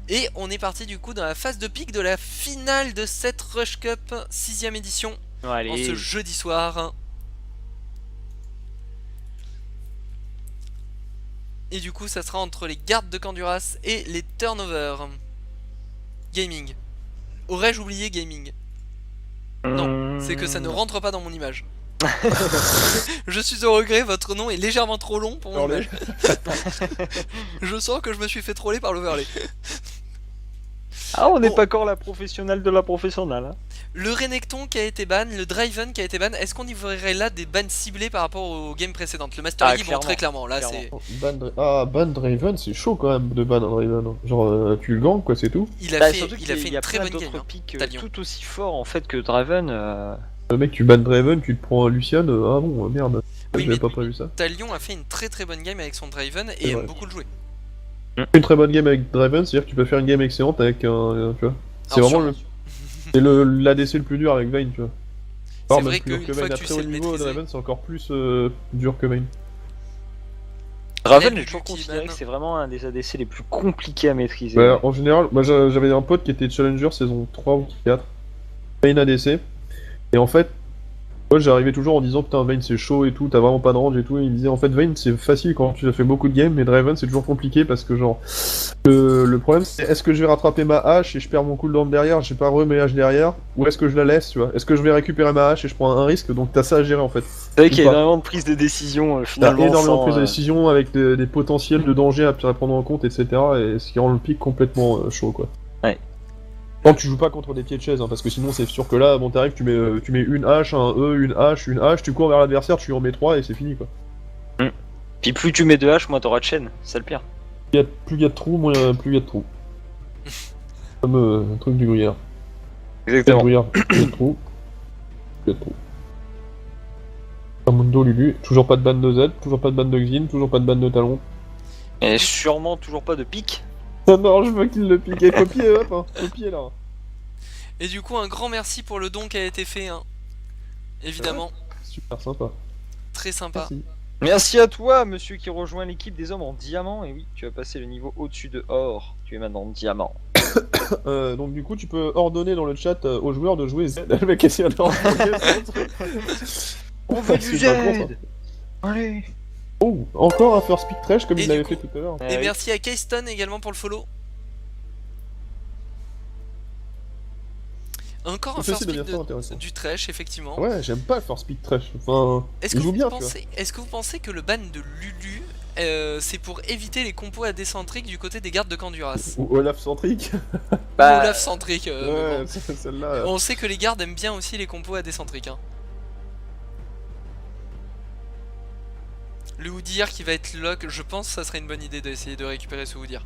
Et on est parti du coup dans la phase de pic de la finale de cette Rush Cup 6ème édition. Allez. En ce jeudi soir. Et du coup ça sera entre les gardes de Canduras et les turnovers. Gaming. Aurais-je oublié gaming? Non, c'est que ça ne rentre pas dans mon image. Je suis au regret, votre nom est légèrement trop long pour mon image. Je sens que je me suis fait troller par l'overlay. Ah, on n'est Bon. pas encore la professionnelle de la professionnelle. Hein. Le Renekton qui a été ban, le Draven qui a été ban, est-ce qu'on y verrait là des bans ciblés par rapport aux games précédentes? Le Master Yi, bon, très clairement, là c'est... Ban Draven, c'est chaud quand même de ban un Draven. Genre, tu le gangs quoi, c'est tout. Il a fait une très bonne game. Pics Talion. tout aussi fort en fait que Draven. Le mec, tu ban Draven, tu te prends un Lucian, ah bon, merde. Oui, J'avais mais pas prévu ça. Talion a fait une très bonne game avec son Draven et C'est aime vrai. beaucoup le jouer. Une très bonne game avec Draven, c'est-à-dire que tu peux faire une game excellente avec un. Tu vois. C'est Alors, vraiment c'est l'ADC le plus dur avec Vayne, tu vois. C'est Même vrai plus dur qu'une fois Vayne. que tu Après, sais au le niveau maîtriser... Draven, c'est encore plus dur que Vayne. Draven, Même j'ai toujours Lucky considéré ban. que c'est vraiment un des ADC les plus compliqués à maîtriser. Ouais, en général, moi j'avais un pote qui était Challenger saison 3 ou 4. Vayne ADC. Et en fait, moi j'arrivais toujours en disant putain Vayne c'est chaud et tout, t'as vraiment pas de range et tout. Et il me disait en fait Vayne c'est facile quand tu as fait beaucoup de games, mais Draven c'est toujours compliqué parce que genre le problème c'est est-ce que je vais rattraper ma hache et je perds mon cooldown derrière, j'ai pas mes haches derrière, ou est-ce que je la laisse, tu vois? Est-ce que je vais récupérer ma hache et je prends un risque? Donc t'as ça à gérer en fait. C'est vrai qu'il y a Ou pas. énormément de prises de décision T'as finalement. énormément de sans, prises de décision avec des potentiels de danger à prendre en compte, etc. Et ce qui rend le pic complètement chaud quoi. Ouais. Tant que tu joues pas contre des pieds de chaise, hein, parce que sinon c'est sûr que là, bon t'arrives, tu mets une hache, un E, une hache, tu cours vers l'adversaire, tu lui en mets 3 et c'est fini quoi. Puis plus tu mets de haches, moins t'auras de chaîne. C'est le pire. Plus il y a de trous, plus il y a de trous. Comme un truc du gruyère. Exactement. Gruyère, plus il y a de trous. Plus il y a de trous. Mundo Lulu, toujours pas de ban de Z, toujours pas de ban de Xin, toujours pas de ban de Talon. Et sûrement toujours pas de pique. Ah non, je veux qu'il le pique. Et copier, hop, hein. Copier là. Et du coup un grand merci pour le don qui a été fait, hein. Évidemment, Super sympa. très sympa. Merci. Merci à toi, monsieur qui rejoint l'équipe des hommes en diamant. Et oui, tu as passé le niveau au-dessus de or. Tu es maintenant diamant. Donc du coup, tu peux ordonner dans le chat aux joueurs de jouer Z. Le mec essaie de On veut du Z. Allez. Oh, encore un first pick trash comme Et il du l'avait coup- fait tout à l'heure. Et merci à Keystone également pour le follow. Encore un Ça, first c'est pick bien intéressant. du trash, effectivement. Ouais, j'aime pas le first pick trash. Enfin, Est-ce il que, joue vous bien, tu vois. pensez que le ban de Lulu, c'est pour éviter les compos à décentriques du côté des gardes de Canduras? Ou Olaf centrique. Ou Olaf centrique, mais Ouais, bon. celle-là. On sait que les gardes aiment bien aussi les compos à décentriques, hein. Le Houdir qui va être lock, je pense que ça serait une bonne idée d'essayer de récupérer ce Houdir.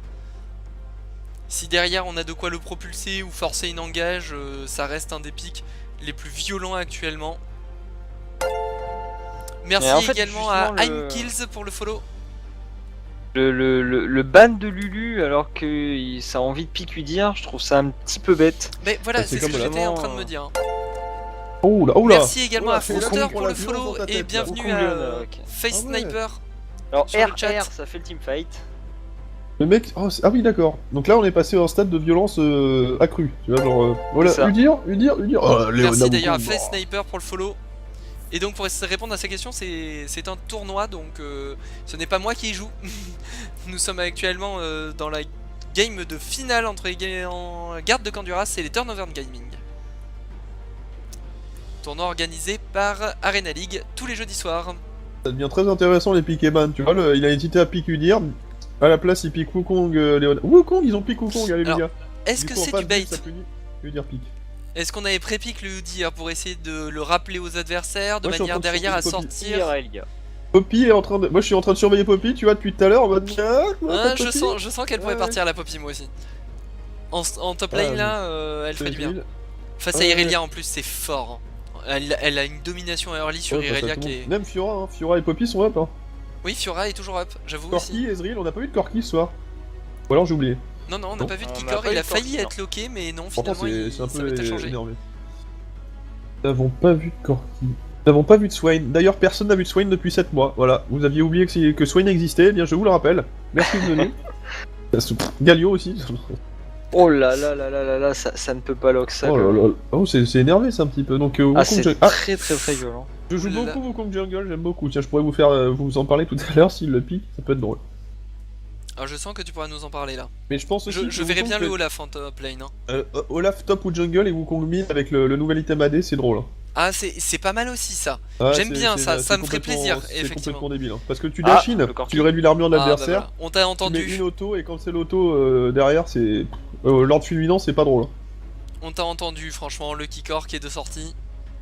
Si derrière on a de quoi le propulser ou forcer une engage, ça reste un des pics les plus violents actuellement. Merci en fait, également à justement, Heimkills pour le follow. Le ban de Lulu, alors que ça a envie de pique lui dire, je trouve ça un petit peu bête. Mais voilà, Bah, c'est c'est ce que comme j'étais en vraiment, train de me dire, hein. Oh là, oh là. Merci également à fais la Fooster con pour la le violence follow dans ta et tête, là. bienvenue Au à combien, ok. Face Ah ouais. Sniper. Alors Sur le RR, chat. ça fait le teamfight. Le mec, ah oui d'accord. Donc là on est passé à un stade de violence accru. Tu vois genre, voilà, C'est ça. Udir. Oh, Merci d'ailleurs à Face Sniper pour le follow. Et donc pour répondre à sa question, c'est un tournoi, donc ce n'est pas moi qui y joue. Nous sommes actuellement dans la game de finale entre les gardes de Canduras et les Turnover Gaming. Tournoi organisé par Arena League tous les jeudis soirs. Ça devient très intéressant les pick et ban. Tu vois, il a hésité à pick Udir. À la place il pick Wukong. Wukong, ils ont pick Wukong, allez les Alors, gars. Est-ce Du que coup, en c'est face, du bait? ça punit. Udir pick. Est-ce qu'on avait pré-pick le Houdir pour essayer de le rappeler aux adversaires de Moi, je suis en manière train de derrière à surveiller Poppy. sortir? IRL, gars. Poppy est en train de. Moi je suis en train de surveiller Poppy, tu vois, depuis tout à l'heure en mode. Ah, je sens qu'elle pourrait Ouais. partir la Poppy moi aussi. En top Ah, lane oui. là, elle ferait du bien. Face à Ouais. Irelia en plus c'est fort, hein. Elle a une domination early sur Irelia qui est... Même Fiora, hein. Fiora et Poppy sont up. Hein. Oui, Fiora est toujours up, j'avoue Corki, aussi. Ezreal, on n'a pas vu de Corki ce soir. Ou alors j'ai oublié. Non, non, on n'a Non. pas vu de On Kikor, n'a pas il eu a de failli Corki, être loqué, mais non, Pourtant finalement c'est un ça va peu être changé. énervé. Nous n'avons pas vu de Corki. Nous n'avons pas vu de Swain. D'ailleurs personne n'a vu de Swain depuis 7 mois. Voilà, vous aviez oublié que Swain existait, eh bien je vous le rappelle. Merci de venir. Galio aussi. Oh là là là là là là, ça ne peut pas lock ça. Oh quand là même. là. Oh, c'est énervé ça un petit peu. Donc, Ah, Wukong c'est Jungle. très très très violent. Je joue Oulala. beaucoup Wukong Jungle, j'aime beaucoup. Tiens, je pourrais vous faire vous en parler tout à l'heure s'il le pique, ça peut être drôle. Alors je sens que tu pourras nous en parler là. Mais je pense aussi Je que verrais Wukong bien le peut- Olaf en top lane. Hein. Olaf top ou jungle et Wukong mid avec le nouvel item AD, c'est drôle. Hein. Ah c'est pas mal aussi ça. Ah, J'aime c'est- bien c'est- ça, c'est ça me ferait complètement- plaisir, C'est effectivement. complètement débile. Hein. Parce que tu Ah, dashines, le corki. tu réduis l'armure de Ah, bah l'adversaire, voilà. On t'a tu mets entendu, une auto et quand c'est l'auto derrière, c'est. Lord fulminant, c'est pas drôle. Hein. on t'a entendu franchement, le Kikor qui est de sortie.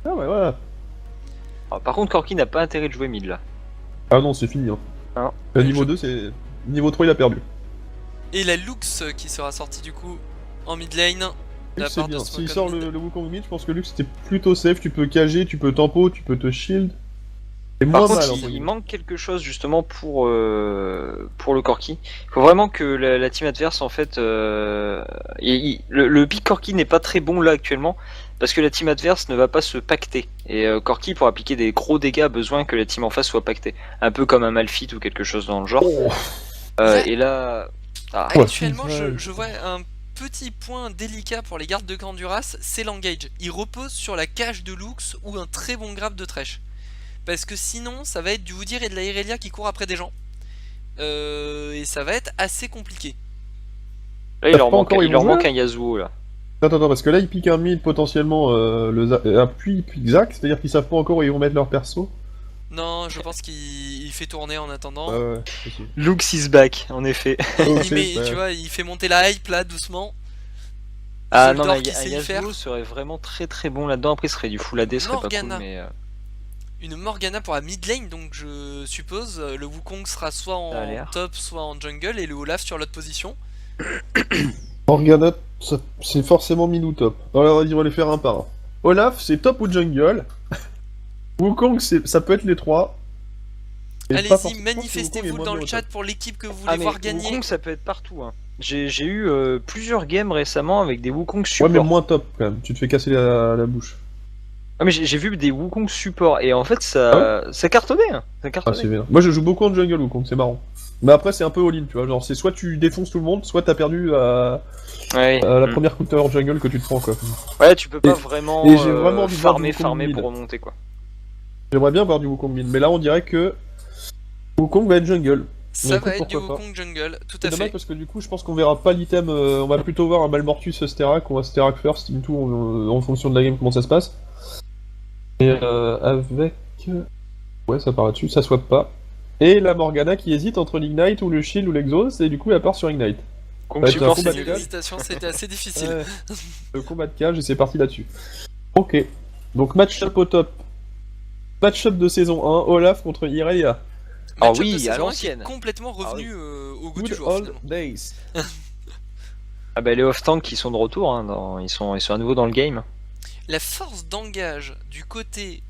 Ah ouais, voilà. Ah, par contre, Corki n'a pas intérêt de jouer mid là. Ah non, c'est fini. Hein. Ah. Niveau 2, c'est. Niveau 3, il a perdu. Et la Lux qui sera sortie du coup en mid lane. De la Lux, c'est part de bien. S'il Smoke sort on mid. le Wukong mid, je pense que Lux c'était plutôt safe. Tu peux cager, tu peux tempo, tu peux te shield. C'est Par moins contre, mal. il, entre il guillemets. manque quelque chose justement pour le Corki. Il faut vraiment que la team adverse en fait. Le pick Corki n'est pas très bon là actuellement parce que la team adverse ne va pas se pacter. Et Corki pour appliquer des gros dégâts a besoin que la team en face soit pactée. Un peu comme un Malphite ou quelque chose dans le genre. Oh. Et là. Ah, Ouais, Actuellement, putain. je vois un petit point délicat pour les gardes de Canduras, c'est l'engage. Il repose sur la cage de Lux ou un très bon grab de Thresh. Parce que sinon, ça va être du Udyr et de la Irelia qui courent après des gens. Et ça va être assez compliqué. là, il leur pas manque, encore, ils il leur vont manque jouer un Yasuo là. Attends, parce que là, ils piquent un mid potentiellement puis ils piquent Zac, c'est-à-dire qu'ils savent pas encore où ils vont mettre leur perso. Non, je pense qu'il fait tourner en attendant. Ouais, possible. Lux is back, en effet. Il met, tu vois, il fait monter la hype là doucement. Ah Zoldor non, mais qui un sait y faire. Yasuo serait vraiment très très bon là-dedans. Après, ce serait du full AD, ce serait pas Morgana. cool, mais. Une Morgana pour la mid lane, donc je suppose le Wukong sera soit Ça a en l'air. top, soit en jungle, et le Olaf sur l'autre position. Morgana, c'est forcément mid ou top. Alors, vas-y, on va les faire un par un. Olaf, c'est top ou jungle. Wukong, ça peut être les trois. Et pas Allez-y, forcément- je pense que manifestez-vous Wukong est dans moins le bien au chat top. pour l'équipe que vous voulez Ah, mais voir gagner. Wukong, ça peut être partout. Hein. J'ai eu plusieurs games récemment avec des Wukong Ouais, support. mais moins top quand même. Tu te fais casser la bouche. Ah, mais j'ai vu des Wukong support et en fait ça cartonnait. Hein. Ça Ah, cartonnait. c'est bien. Moi, je joue beaucoup en jungle Wukong, c'est marrant. Mais après, c'est un peu all-in, tu vois. Genre, c'est soit tu défonces tout le monde, soit t'as perdu à Ouais. la Mm. première counter en jungle que tu te prends, quoi. Ouais, tu peux pas Et- vraiment, et j'ai vraiment envie de voir du farmer Wukong mid. pour remonter quoi. J'aimerais bien voir du Wukong mid, mais là, on dirait que Wukong va être jungle. Ça Mais va écoute, être du pourquoi pas. Wukong jungle, tout C'est à dommage fait. parce que du coup, je pense qu'on verra pas l'item. On va plutôt voir un Malmortus Sterak, on va Sterak first, in tout, en fonction de la game, comment ça se passe. Et avec. Ouais, ça part là-dessus, ça swap pas. Et la Morgana qui hésite entre l'Ignite ou le Shield ou l'Exhaust, et du coup, elle part sur Ignite. Wukong Ouais, support, t'as un c'est combat nul. de L'hésitation, c'était assez difficile. Ouais. Le combat de cage, et c'est parti là-dessus. Ok. Donc, match-up au top. Match-up de saison 1, Olaf contre Irelia. Ah Match-up oui, de saison à 1 qui l'ancienne. est complètement revenu au goût du Good jour. old Finalement. days. Ah bah les off-tank qui sont de retour, hein, ils sont à nouveau dans le game. La force d'engage du côté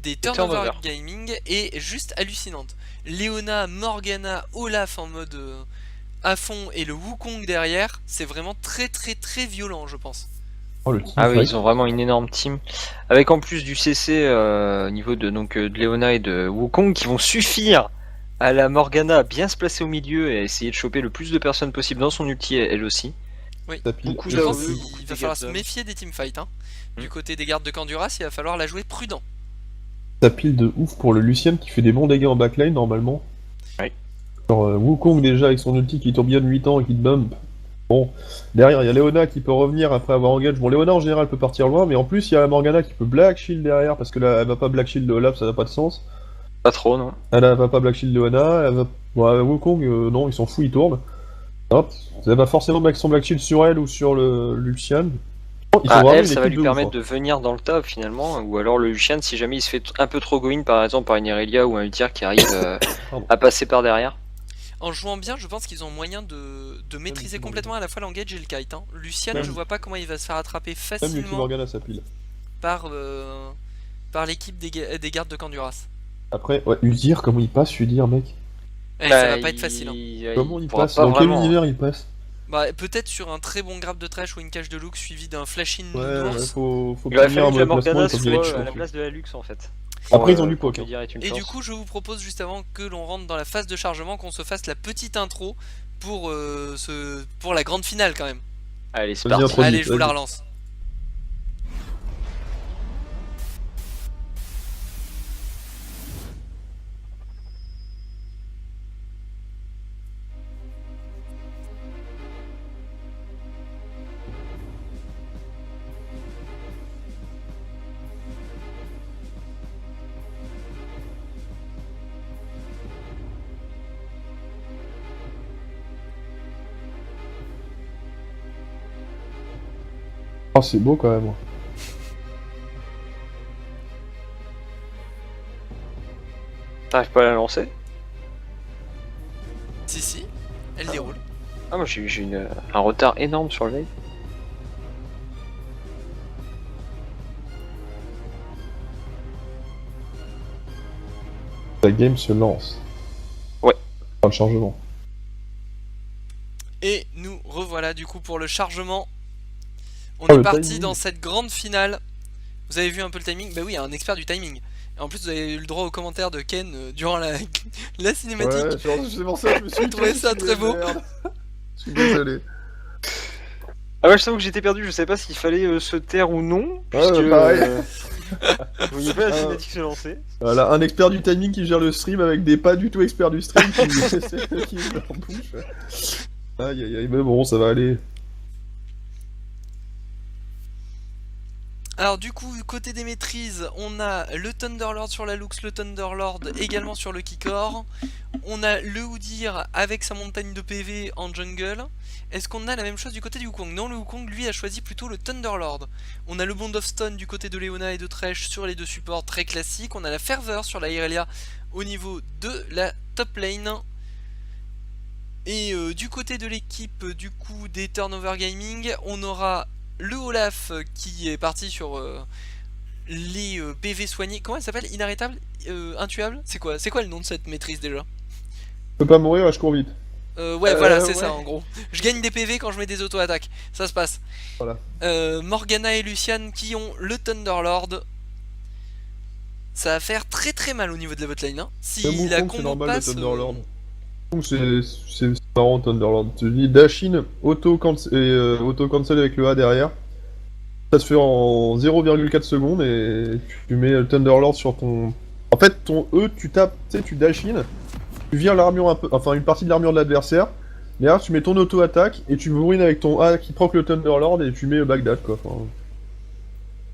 des Turnover Turnover. Gaming est juste hallucinante. Leona, Morgana, Olaf en mode à fond et le Wukong derrière, c'est vraiment très très très violent, je pense. Oh, le Ah oui, teamfight. ils ont vraiment une énorme team. Avec en plus du CC au niveau de Leona et de Wukong qui vont suffire à la Morgana à bien se placer au milieu et à essayer de choper le plus de personnes possible dans son ulti elle aussi. Ça pile. beaucoup Je de- pense beaucoup qu'il de va falloir dégâts se de- méfier des teamfights. Hein. Du Mm. côté des gardes de Canduras, il va falloir la jouer prudent. Ça pile de ouf pour le Lucien qui fait des bons dégâts en backline normalement. Oui. Genre Wukong déjà avec son ulti qui tourbillonne 8 ans et qui te bump. Bon, derrière il y a Leona qui peut revenir après avoir engage. Bon, Leona en général peut partir loin, mais en plus il y a Morgana qui peut Black Shield derrière parce que là elle va pas Black Shield de Olaf, ça n'a pas de sens. Pas trop, non. Elle va pas Black Shield Leona, elle va. Ouais, Wukong, non, il s'en fout, il tourne. Hop, elle va forcément mettre son Black Shield sur elle ou sur le Lucian. Ils sont Ah, vraiment elle, une ça va équipe lui de ouf, permettre hein. de venir dans le top finalement, ou alors le Lucian si jamais il se fait un peu trop go-in par exemple par une Irelia ou un Udyr qui arrive Pardon. à passer par derrière. En jouant bien, je pense qu'ils ont moyen de maîtriser Même complètement à la fois l'engage et le kite. Hein. Lucian, Même- je vois pas comment il va se faire attraper Même Lucky facilement Morgana ça pile. par l'équipe des gardes de Canduras. Après, ouais, Udyr, comment il passe Udyr, mec? Ça Bah, va pas être facile. Hein. Comment il pourra passe? pas Dans quel vraiment. univers il passe? Bah, peut-être sur un très bon grab de Thresh ou une cage de Lux suivi d'un flash-in Ouais, d'ours. faut Il aurait prévenir fallu que la un placement, Morgana il faut qu'il y ait soit de à la chaud. place de la Lux en fait. Après, ils ont du poke, pour hein. dire est une Et du chance. coup, je vous propose juste avant que l'on rentre dans la phase de chargement, qu'on se fasse la petite intro pour, pour la grande finale quand même. Allez, c'est Vas-y, parti. intro. Allez, je vous la vas-y. relance. Oh, c'est beau quand même. T'arrives pas à la lancer? Si, elle déroule. Ah, moi j'ai un retard énorme sur le live. La game se lance. Ouais. Pas le chargement. Et nous revoilà du coup pour le chargement. On Oh, est le parti timing. dans cette grande finale. Vous avez vu un peu le timing? Bah oui, un expert du timing. Et en plus, vous avez eu le droit aux commentaires de Ken durant la cinématique. Ouais, c'est pour ça que je me suis trouvé ça très beau. Merde. Je suis désolé. Ah ouais, je t'avoue que j'étais perdu, je savais pas s'il fallait se taire ou non. Ouais, puisque, pareil. je voyais pas la Ah. cinématique se lancer. Voilà, un expert du timing qui gère le stream avec des pas du tout experts du stream qui leur bouche. Aïe aïe aïe, mais bon, ça va aller. Alors du coup, côté des maîtrises, on a le Thunderlord sur la Lux, le Thunderlord également sur le Kikor. On a le Udyr avec sa montagne de PV en jungle. Est-ce qu'on a la même chose du côté du Wukong? Non, le Wukong lui a choisi plutôt le Thunderlord. On a le Bond of Stone du côté de Leona et de Thresh sur les deux supports très classiques. On a la Ferveur sur la Irelia au niveau de la top lane. Et du côté de l'équipe du coup des Turnover Gaming, on aura le Olaf qui est parti sur les PV soignés. Comment elle s'appelle? Inarrêtable, intuable. C'est quoi le nom de cette maîtrise déjà? Je peux pas mourir, je cours vite. Ouais, voilà, c'est ouais. ça en gros. Je gagne des PV quand je mets des auto-attaques. Ça se passe. Voilà. Morgana et Lucian qui ont le Thunderlord. Ça va faire très très mal au niveau de la botlane. Hein. Si Même la Wukong, c'est combo normal passe. le Thunderlord. C'est marrant Thunderlord. Tu dis Dashin, auto-cancel avec le A derrière. Ça se fait en 0,4 secondes et tu mets le Thunderlord sur ton... En fait, ton E, tu tapes, tu sais, tu dashin, tu vires l'armure un peu, enfin une partie de l'armure de l'adversaire. Derrière, tu mets ton auto-attaque et tu bourrines avec ton A qui proc le Thunderlord et tu mets le backdash quoi. Enfin,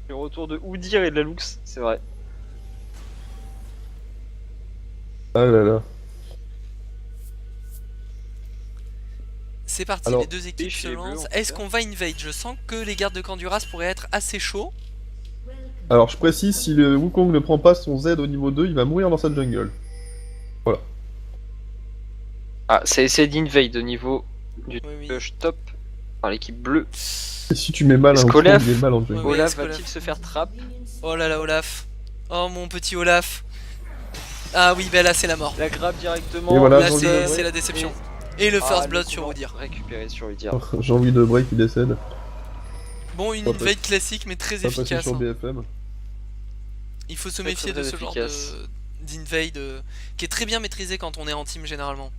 Le retour de Udyr et de la Lux, c'est vrai. ah là là. C'est parti, Alors, les deux équipes chez se les Bleus, lancent. en tout Est-ce cas. qu'on va invade? Je sens que les gardes de Canduras pourraient être assez chauds. Alors, je précise, si le Wukong ne prend pas son Z au niveau 2, il va mourir dans sa jungle. Ah, ça essaie d'invade au niveau du Oui, oui. push top par l'équipe bleue. Et si tu mets mal un Est-ce Wukong, qu'Olaf- il est mal en jungle. Ouais, Olaf est-ce qu'Olaf- va-t-il se faire trap? Oh là là, Olaf. Oh mon petit Olaf. Ah oui, bah là c'est la mort. La grappe directement. Et voilà, Là Jean-Louis c'est Debré. la déception. Et le first Ah, blood le sur combo Udyr. récupéré sur Udyr. Jean-Louis Debré qui décède. Bon, une Pas passé- invade classique mais très Ça passé efficace. sur Hein. BFM. Il faut se Très, méfier très, de très ce genre efficace. d'invade qui est très bien maîtrisé quand on est en team généralement.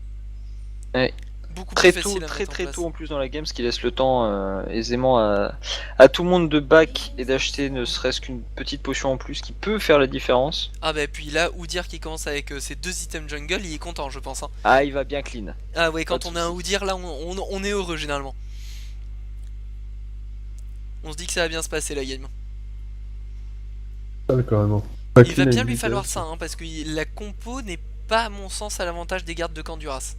Ouais. Beaucoup Très plus tôt, facile à très mettre en très place. tôt en plus dans la game, ce qui laisse le temps aisément à tout le monde de back et d'acheter ne serait-ce qu'une petite potion en plus qui peut faire la différence. Ah bah puis là, Udyr qui commence avec ses deux items jungle, il est content je pense. Hein. Ah, il va bien clean. Ah ouais, quand Pas de on a un soucis. Udyr là, on est heureux généralement. On se dit que ça va bien se passer la game. Ah, carrément. Il va bien lui falloir ça, hein, parce que la compo n'est pas à mon sens à l'avantage des gardes de Canduras.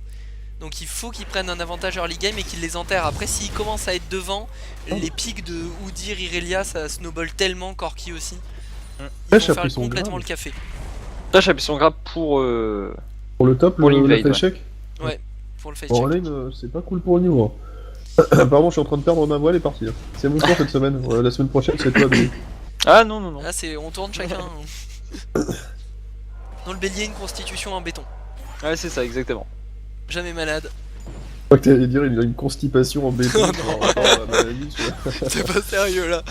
Donc il faut qu'ils prennent un avantage early game et qu'ils les enterrent. Après s'ils commencent à être devant, les pics de Udyr, Irelia, ça snowball tellement, Corki aussi. Ils Thresh vont a faire pris son complètement grade. le café. Thresh a pris son grab pour Pour le top, Pour le l'invade, ouais. échec. Pour le fight En check. lane, c'est pas cool pour le niveau. Hein. Apparemment, je suis en train de perdre ma voix, elle est partie. Hein. C'est mon tour cette semaine. La semaine prochaine, c'est toi, Billy. Ah non non non. Là c'est on tourne chacun. Dans le bélier, une constitution en béton. Ouais, c'est ça exactement. Jamais malade. Je crois que t'allais dire il a une constipation en béton. Oh par rapport à la maladie, tu vois. C'est pas sérieux là.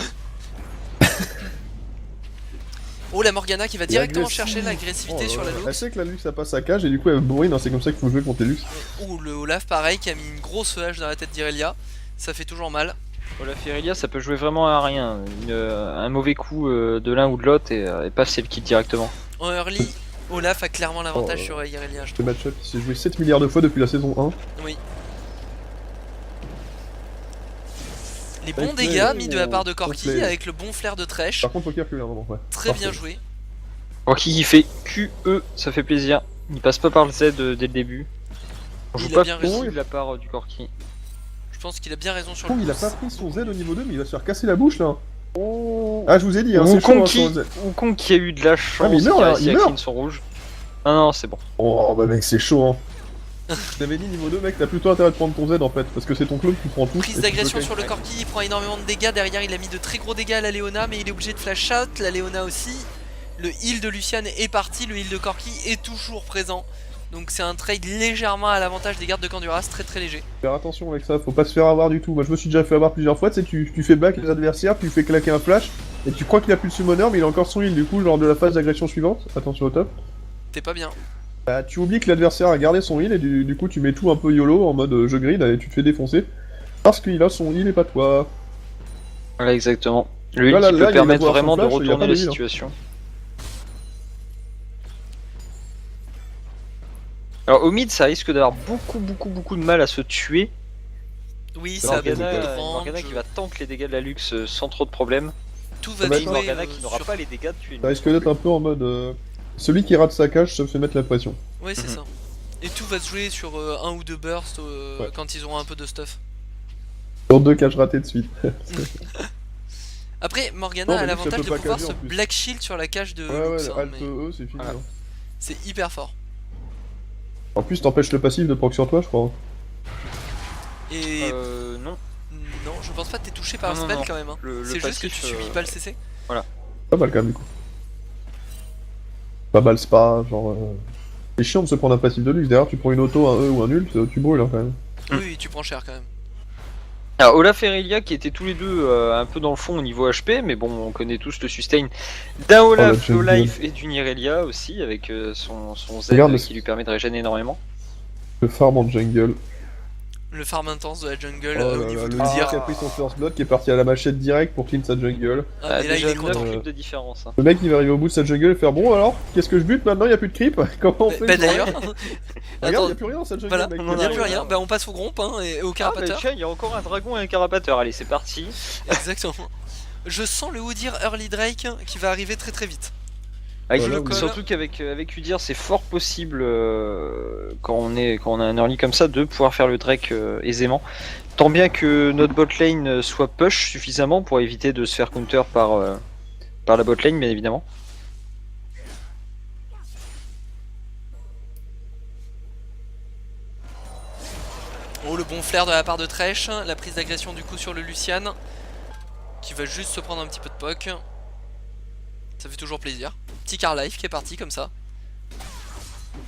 Oh la Morgana qui va Et directement agressive. chercher l'agressivité Oh sur la là là. Elle Lux. sait que la Lux ça passe sa cage et du coup elle bourrine, hein, c'est comme ça qu'il faut jouer contre les Lux. Ou le Olaf pareil qui a mis une grosse hache dans la tête d'Irelia. Ça fait toujours mal. Olaf et Irelia, ça peut jouer vraiment à rien. Un mauvais coup de l'un ou de l'autre et paf, c'est le kill directement. En early, Olaf a clairement l'avantage Oh. sur Irelia. Je Ce trouve. match-up qui s'est joué 7 milliards de fois depuis la saison 1. Oui. Les bons Avec dégâts les- mis de la part de Corki les- avec le bon flair de Thresh. Par contre faut qu'il recule un moment, ouais. Très bien joué. Corki qui fait QE, ça fait plaisir. Il passe pas par le Z dès le début. On joue Il a pas bien trop raison. de la part du Corki. Je pense qu'il a bien raison sur Par le contre, il a pouce. pas pris son Z au niveau 2 mais il va se faire casser la bouche là. Ah je vous ai dit, hein, c'est chaud Wukong hein, qui... sur le Z. Wukong qui a eu de la chance, mais il meurt, qui a là, réussi il à meurt. clean son rouge. Ah non, c'est bon. Oh bah mec c'est chaud hein. Je t'avais dit niveau 2 mec, t'as plutôt intérêt de prendre ton Z en fait, parce que c'est ton clone qui prend tout. Prise et d'agression tu sur le peux Corki, il prend énormément de dégâts. Derrière, il a mis de très gros dégâts à la Léona, mais il est obligé de flash out. La Léona aussi. Le heal de Lucian est parti, le heal de Corki est toujours présent. Donc c'est un trade légèrement à l'avantage des gardes de Canduras, très très léger. faire attention avec ça, faut pas se faire avoir du tout. Moi je me suis déjà fait avoir plusieurs fois, tu sais, tu fais back les adversaires, tu fais claquer un flash, et tu crois qu'il a plus de summoner, mais il a encore son heal, du coup, genre de la phase d'agression suivante, attention au top. T'es pas bien. Bah, tu oublies que l'adversaire a gardé son heal, et du coup tu mets tout un peu YOLO en mode je grid, et tu te fais défoncer. Parce qu'il a son heal et pas toi. Voilà, exactement. Le Là, heal là, qui là, peut il vient permettre d'avoir son vraiment de flash, il y a retourner pas la de heal, hein. situation. Alors au mid, ça risque d'avoir beaucoup de mal à se tuer. Oui, ça a beaucoup de Morgana qui range. va tank les dégâts de la Lux sans trop de problèmes. Tout Ça va va se être jouer Morgana qui n'aura sur... pas les dégâts de tuer. Ça risque d'être un peu en mode celui qui rate sa cage se fait mettre la pression. Ouais, c'est Mhm. ça. Et tout va se jouer sur un ou deux bursts Ouais. quand ils auront un peu de stuff. Sur 2 cages ratées de suite. Après, Morgana Non, a mais l'avantage ça peut de pas pouvoir cager, se en plus. black shield sur la cage de Ouais, Lux, ouais, hein, Alt mais E, c'est fini. Voilà. hein. c'est hyper fort. En plus, t'empêches le passif de proc sur toi, je crois. Et Non. non, je pense pas que t'es touché par Non, un non, spell non. quand même. Hein. Le C'est juste que passif, tu subis pas le CC. Pas mal quand même, du coup. Pas mal spa, genre. C'est chiant de se prendre un passif de luxe. Derrière, tu prends une auto, un E ou un nul, tu brûles hein, quand même. Oui, tu prends cher quand même. Alors Olaf et Irelia qui étaient tous les deux un peu dans le fond au niveau HP, mais bon, on connaît tous le sustain d'un Olaf, la le jungle. life et d'une Irelia aussi, avec son Z Regarde le- qui lui permet de régénérer énormément. Le farm en jungle. Le farm intense de la jungle Oh au là niveau là, de le Udyr. qui a pris son first blood, qui est parti à la machette direct pour clean sa jungle. Ah, mais là, il déjà est 9 content. Ouais. creeps de différence. Hein. Le mec, il va arriver au bout de sa jungle et faire bon alors, qu'est-ce que je bute maintenant? Il y a plus de creep. Comment on fait? Bah d'ailleurs, Regarde, attends, il y a plus rien dans sa jungle. voilà, mec. on en a plus rien. Bah on passe au gromp hein, et au Ah bah carapateur. tiens, il y a encore un dragon et un carapateur, allez c'est parti. Exactement. Je sens le Udyr early Drake qui va arriver très très vite. Avec Voilà, le- oui. surtout qu'avec Udyr, c'est fort possible quand on a un early comme ça de pouvoir faire le Drake aisément. Tant bien que notre bot lane soit push suffisamment pour éviter de se faire counter par la bot lane, bien évidemment. Oh, le bon flair de la part de Thresh. La prise d'agression du coup sur le Lucian. Qui va juste se prendre un petit peu de poke. Ça fait toujours plaisir. Petit car life qui est parti comme ça.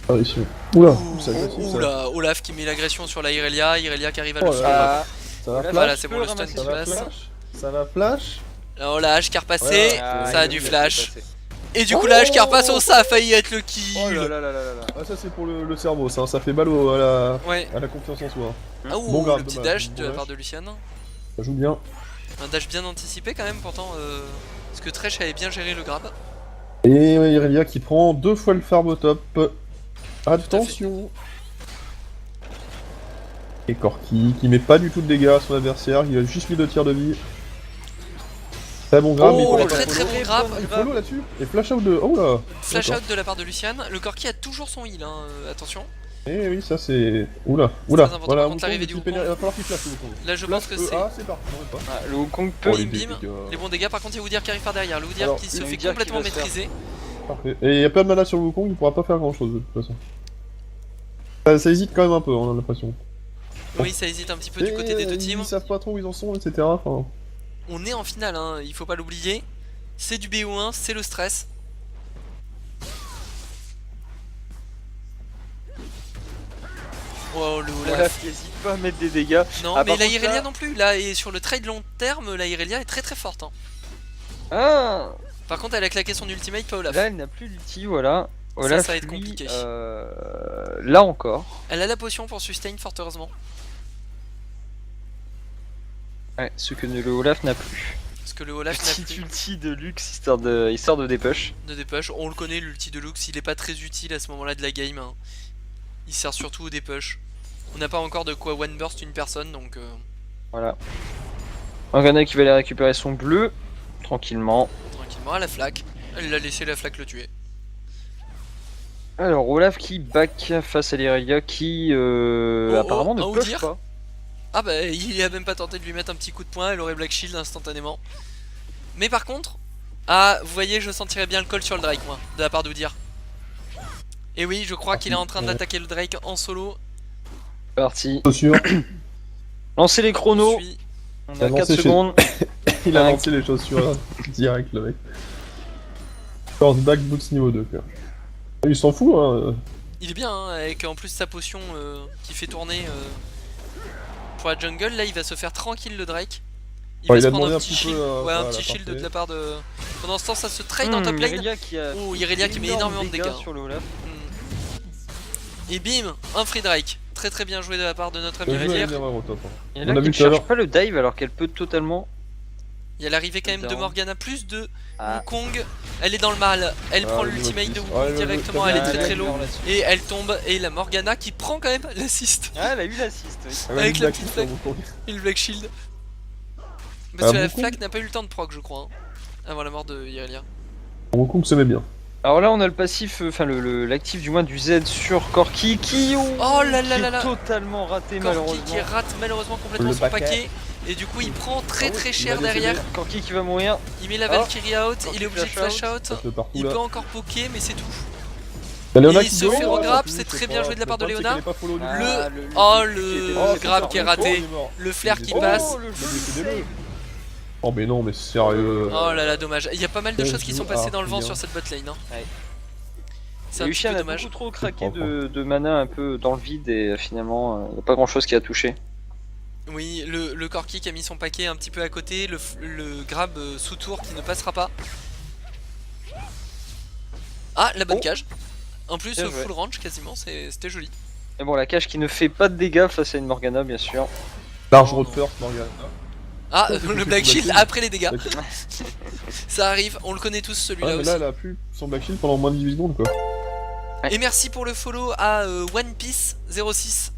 Ah, ici. Oula, Ouh, c'est agressif ça. oula, Olaf qui met l'agression sur la Irelia. Irelia qui arrive à Oh le là suivre. là. Ça va Voilà, flash. Voilà, tu c'est peux bon, le stun ramasser qui Ça va passe. flash. Ça va flash. Oh la hache qui a repassé. Ouais, Ça a du il est flash. passé. Et du coup, la hache qui a repassé. Oh, ça a failli être le kill. Oh là là là là là là. Ah, ça c'est pour le cerveau, ça fait mal Ouais. à la confiance en soi. Ah, ouh, Bon grab, le petit dommage, dash bon de la dash. part de Lucian. Ça joue bien. Un dash bien anticipé quand même pourtant. Parce que Thresh avait bien géré le grab. Et Irelia qui prend 2 fois le farm au top. Attention. Et Corki qui met pas du tout de dégâts à son adversaire, il a juste mis 2 tiers de vie. Très bon grab, Oh, mais il faut le pas très follow. très bon grab. Il follow là-dessus. Et flash out de. Oh là. Flash D'accord. out de la part de Lucian. Le Corki a toujours son heal, hein, attention. Eh oui, ça c'est. Oula, oula. très important Voilà, contre Wukong, l'arrivée du il va Wukong. falloir qu'il flash le Wukong. Là, je pense que c'est Ah, c'est parti, non, même pas. Ah, le Wukong peut. Oh, les bim, dégâts. les bons dégâts. Par contre, il y a Udyr qui arrive par derrière. Le Udyr Alors, qui se le fait Udyr qui complètement va se faire. maîtriser. Parfait. Et il y a pas de mana sur le Wukong, il pourra pas faire grand chose de toute façon. Ça hésite quand même un peu, on a l'impression. Oui, ça hésite un petit peu du côté des deux teams. Ils savent pas trop où ils en sont, etc. Enfin, On est en finale, hein, il faut pas l'oublier. C'est du BO1, c'est le stress. Oh le Olaf. Olaf qui hésite pas à mettre des dégâts. Non, Ah, mais par la contre, Irelia là- non plus. Là, et sur le trade long terme, la Irelia est très très forte. Hein. Ah Par contre, elle a claqué son ultimate, pas Olaf. Là, elle n'a plus d'ulti, voilà. Olaf, ça va être lui, compliqué. là encore. Elle a la potion pour sustain, fort heureusement. Ouais, ce que le Olaf n'a plus. Parce que le Olaf n'a Petite plus ulti de luxe histoire de dépush. de dépush. On le connaît, l'ulti de Lux, il est pas très utile à ce moment-là de la game. Hein. Il sert surtout au dépush. On n'a pas encore de quoi one burst une personne, donc... Voilà. Morgana qui va aller récupérer son bleu, tranquillement. Tranquillement, à la flaque. Elle a laissé la flaque le tuer. Alors, Olaf qui back face à l'Irelia qui apparemment un ne push Udyr. pas. Ah bah, il a même pas tenté de lui mettre un petit coup de poing, elle aurait Black Shield instantanément. Mais par contre... Ah, vous voyez, je sentirais bien le call sur le Drake, moi, de la part d'Udyr. Et oui, je crois qu'il est en train d'attaquer le Drake en solo. Parti. Chaussures. Lancez les chronos. Je suis- On Il a a 4 lancé chez- secondes. Il a Cinq. lancé les chaussures direct, le mec. Force back boots niveau 2, quoi. Il s'en fout, hein. Il est bien, hein, avec en plus sa potion qui fait tourner pour la jungle. Là, il va se faire tranquille le Drake. Il Ouais, va il se a prendre demandé un un petit petit peu, shield, ouais, un voilà, petit shield de parfait. la part de... Pendant ce temps, ça se trade en top lane. Irelia qui a Oh, Irelia qui met énormément de dégâts. sur le Olaf. Et bim, un free Drake. Très très bien joué de la part de notre ami Le jeu a Irelia. une erreur au top. Hein. Et On là a qui vu ne tout à cherche l'heure. pas le dive alors qu'elle peut totalement. Il y a l'arrivée quand même de Down. Morgana, plus de Ah. Wukong. Elle est dans le mal, elle prend le l'ultimate de Motis. Wukong Ouais, directement, le- elle est le- très très le- low. Et elle tombe, et la Morgana qui prend quand même l'assist. Ah, elle a eu l'assist, oui. Ah ouais, Avec une la black petite sur flag. Wukong. Et le Black Shield. Parce que la Wukong. flag n'a pas eu le temps de proc, je crois, hein, avant la mort de Irelia. Wukong se met bien. Alors là, on a le passif, enfin l'actif du moins du Z sur Corki qui, Oh là là qui là est là. totalement raté Corki malheureusement. qui rate malheureusement complètement Le son paquet. paquet. Et du coup, il prend très Ah oui, très il cher va décéder. derrière. Corki qui va mourir. Il met la Oh. Valkyrie out, Corki il est obligé de flash flash out. Ça fait partout Il là. peut encore poker, mais c'est tout. T'as Léona Et il qui se dit, fait oh, regrab, ouais, c'est je très sais bien pas. joué de la part de Le problème, Léona. c'est qu'elle est pas follow lui. Ah, Oh, qui le était- Oh, grab c'est qui est ça. raté. Oh, il est mort. Le flair qui Oh, passe. le Décédez-le. Oh mais non mais sérieux. Oh là là, dommage. Il y a pas mal de Ouais, choses qui je sont joue passées à dans le vent bien. sur cette botlane. Hein. Ouais. C'est un petit Lucian peu a dommage. beaucoup trop craqué Je comprends. de mana un peu dans le vide et finalement il n'y a pas grand chose qui a touché. Oui, le Corki qui a mis son paquet un petit peu à côté, le grab sous tour qui ne passera pas. Ah, la bonne Oh. cage. En plus, Bien joué. full range quasiment, c'était joli. Et bon, la cage qui ne fait pas de dégâts face à une Morgana, bien sûr. Large Oh, road non. first, Morgana. Ah, Oh, c'est le plus Black Black Shield Shield. après les dégâts. Black- Ça arrive, on le connaît tous Ouais, celui-là mais aussi. là elle a pu son back shield pendant moins de 18 secondes quoi. Et merci pour le follow à One Piece 06.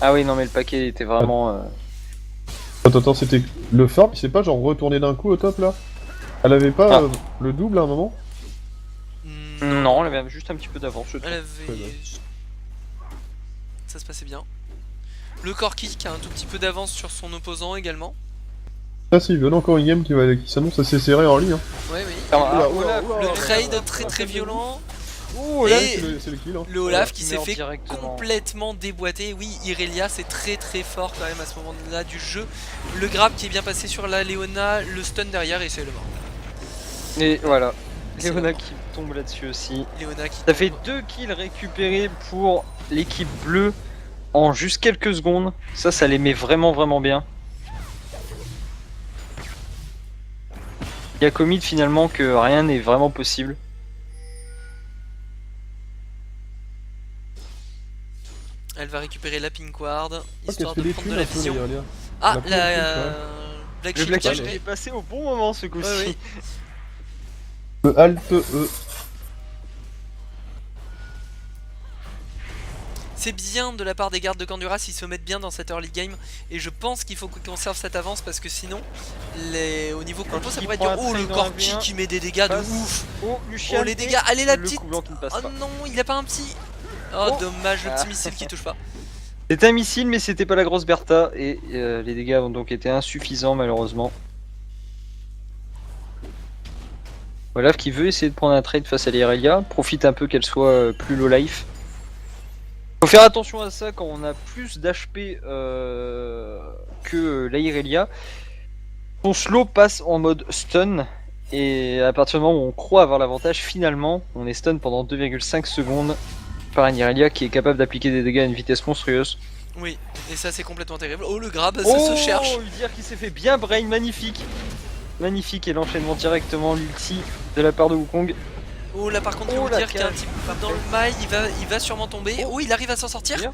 Ah oui, non, mais le paquet était vraiment. Attends, c'était le farm, il s'est pas genre retourné d'un coup au top là. Elle avait pas Ah. le double à un moment. Non, elle avait juste un petit peu d'avance, je trouve. Elle avait... Ouais, Ça se passait bien. Le Corki qui a un tout petit peu d'avance sur son opposant également. Ah si, il y en a encore une game qui s'annonce assez serrée en ligne. Hein. Ouais, oui. Ah, Oula, Olaf, oula, Le oula. trade très très violent. Oh là, Et- c'est le kill. Hein. Le Olaf qui s'est meurt fait directement. complètement déboîter. Oui, Irelia c'est très très fort quand même à ce moment-là du jeu. Le grab qui est bien passé sur la Léona, le stun derrière et c'est le mort. Et voilà. C'est Léona bon. qui tombe là-dessus aussi. Léona qui Ça fait tombe. 2 kills récupérés pour l'équipe bleue en juste quelques secondes. Ça les met vraiment vraiment bien. Il y a commit finalement que rien n'est vraiment possible. Elle va récupérer la Pink Ward, Oh, histoire qu'elle de fait des prendre thunes de la un peu, vision. Léolia. Ah, Elle a pris la le truc, Black Le Shield Black bien Shield joué. est passé au bon moment ce coup-ci. Ouais, oui. Le Alt E. C'est bien de la part des gardes de Canduras, ils se mettent bien dans cette early game. Et je pense qu'il faut qu'on conserve cette avance parce que sinon, au niveau compo, ça Corki pourrait prend être un oh le trade dans Corki la V1, qui met des dégâts de passe. ouf. Oh, Lucian Oh les dégâts, allez la le petite. coup blanc qui ne passe Oh pas. non, il a pas un petit. Oh, Oh. dommage, le Ah. petit missile qui touche pas. C'était un missile mais c'était pas la grosse Bertha et les dégâts ont donc été insuffisants malheureusement. Olaf qui veut essayer de prendre un trade face à l'Irelia, profite un peu qu'elle soit plus low life. Faut faire attention à ça quand on a plus d'HP que l'Irelia. Son slow passe en mode stun et à partir du moment où on croit avoir l'avantage, finalement on est stun pendant 2,5 secondes par une Irelia qui est capable d'appliquer des dégâts à une vitesse monstrueuse. Oui, et ça c'est complètement terrible. Oh le grab, ça se cherche. Udyr qui s'est fait bien brain, magnifique. Magnifique, et l'enchaînement directement, l'ulti de la part de Wukong. Oh là par contre Oh, la Udyr qui est un cage. petit peu dans le mail, il va sûrement tomber. Oh il arrive à s'en sortir. Udyr.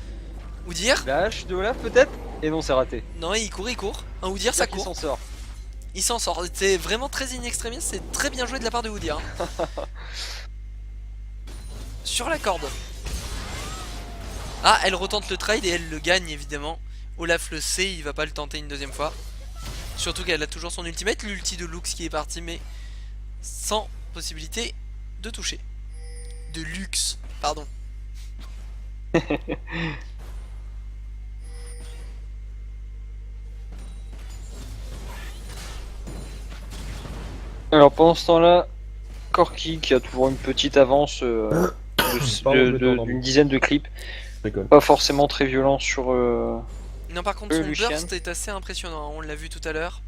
Udyr. La hache de Olaf peut-être. Et non, c'est raté. Non il court. Un Udyr ça Udyr qui court. s'en sort. Il s'en sort, c'est vraiment très in extremis, c'est très bien joué de la part de Udyr. Sur la corde. Ah elle retente le trade et elle le gagne évidemment. Olaf le sait, il va pas le tenter une deuxième fois. Surtout qu'elle a toujours son ultimate, l'ulti de Lux qui est parti mais sans possibilité de toucher. De luxe, pardon. Alors pendant ce temps-là, Corki qui a toujours une petite avance d'une dizaine de clips. D'accord. Pas forcément très violent sur... Non par contre son Lucian. burst est assez impressionnant, hein, on l'a vu tout à l'heure.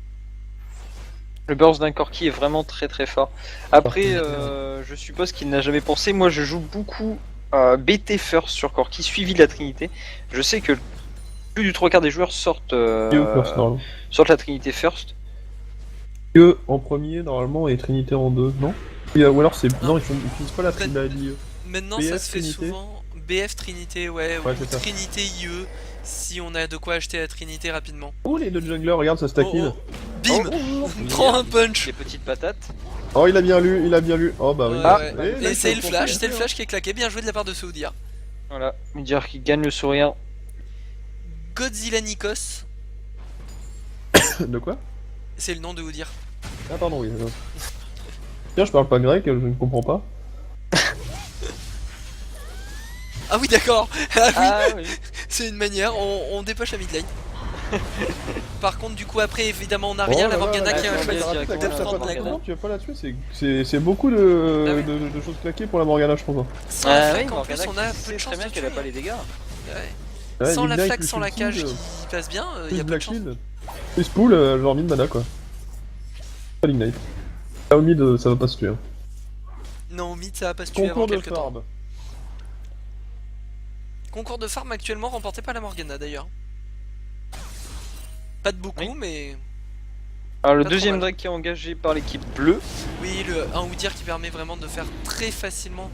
Le burst d'un Corki est vraiment très très fort. Après, je suppose qu'il n'a jamais pensé. Moi, je joue beaucoup BT first sur Corki, suivi de la Trinité. Je sais que plus du 3/4 des joueurs sortent la Trinité first. Que en premier normalement et Trinité en deux, non? Ou alors c'est. Non, ils utilisent pas la Trinité. Maintenant BF ça se fait Trinité. souvent BF Trinité, ouais, Ouais, ou c'est ça. Trinité IE, si on a de quoi acheter la Trinité rapidement. Oh les deux junglers, regarde ça stack in. Bim. Prends un punch. Les petites patates. Oh il a bien lu, Oh bah oui. Ouais. là, Et il c'est faut le penser flash, à c'est le faire. flash qui est claqué, bien joué de la part de ce Udyr. Voilà, Udyr qui gagne le sourire. Godzilla Nikos, De quoi? c'est le nom de Udyr. Ah pardon, oui. Tiens, je parle pas grec, je ne comprends pas. Ah oui d'accord. Ah oui, Ah oui. c'est une manière, on dépêche la mid lane. Par contre du coup après évidemment on a rien, la Morgana qui a choisi de prendre la Comment go. tu vas pas la tuer? C'est beaucoup de, Ah oui. de choses claquées pour la Morgana, je trouve. Hein. Sans la Ah flaque oui, en plus Morgana on a qui peu sait de très chance bien de qu'elle a tuer. pas les dégâts. Ouais. Ouais, Sans la Midnight flaque, plus sans la ulti, cage qui passe bien, il y a peu de chance. Plus pool, genre mid mana quoi. Pas l'ignite. Là au mid, ça va pas se tuer. Hein. Non au mid ça va pas se tuer avant Concours de quelques temps. farm. Concours de farm actuellement remporté par la Morgana d'ailleurs. Pas de beaucoup Oui. mais... Alors le Pas trop deuxième mal. Drake qui est engagé par l'équipe bleue. Oui, un Udyr qui permet vraiment de faire très facilement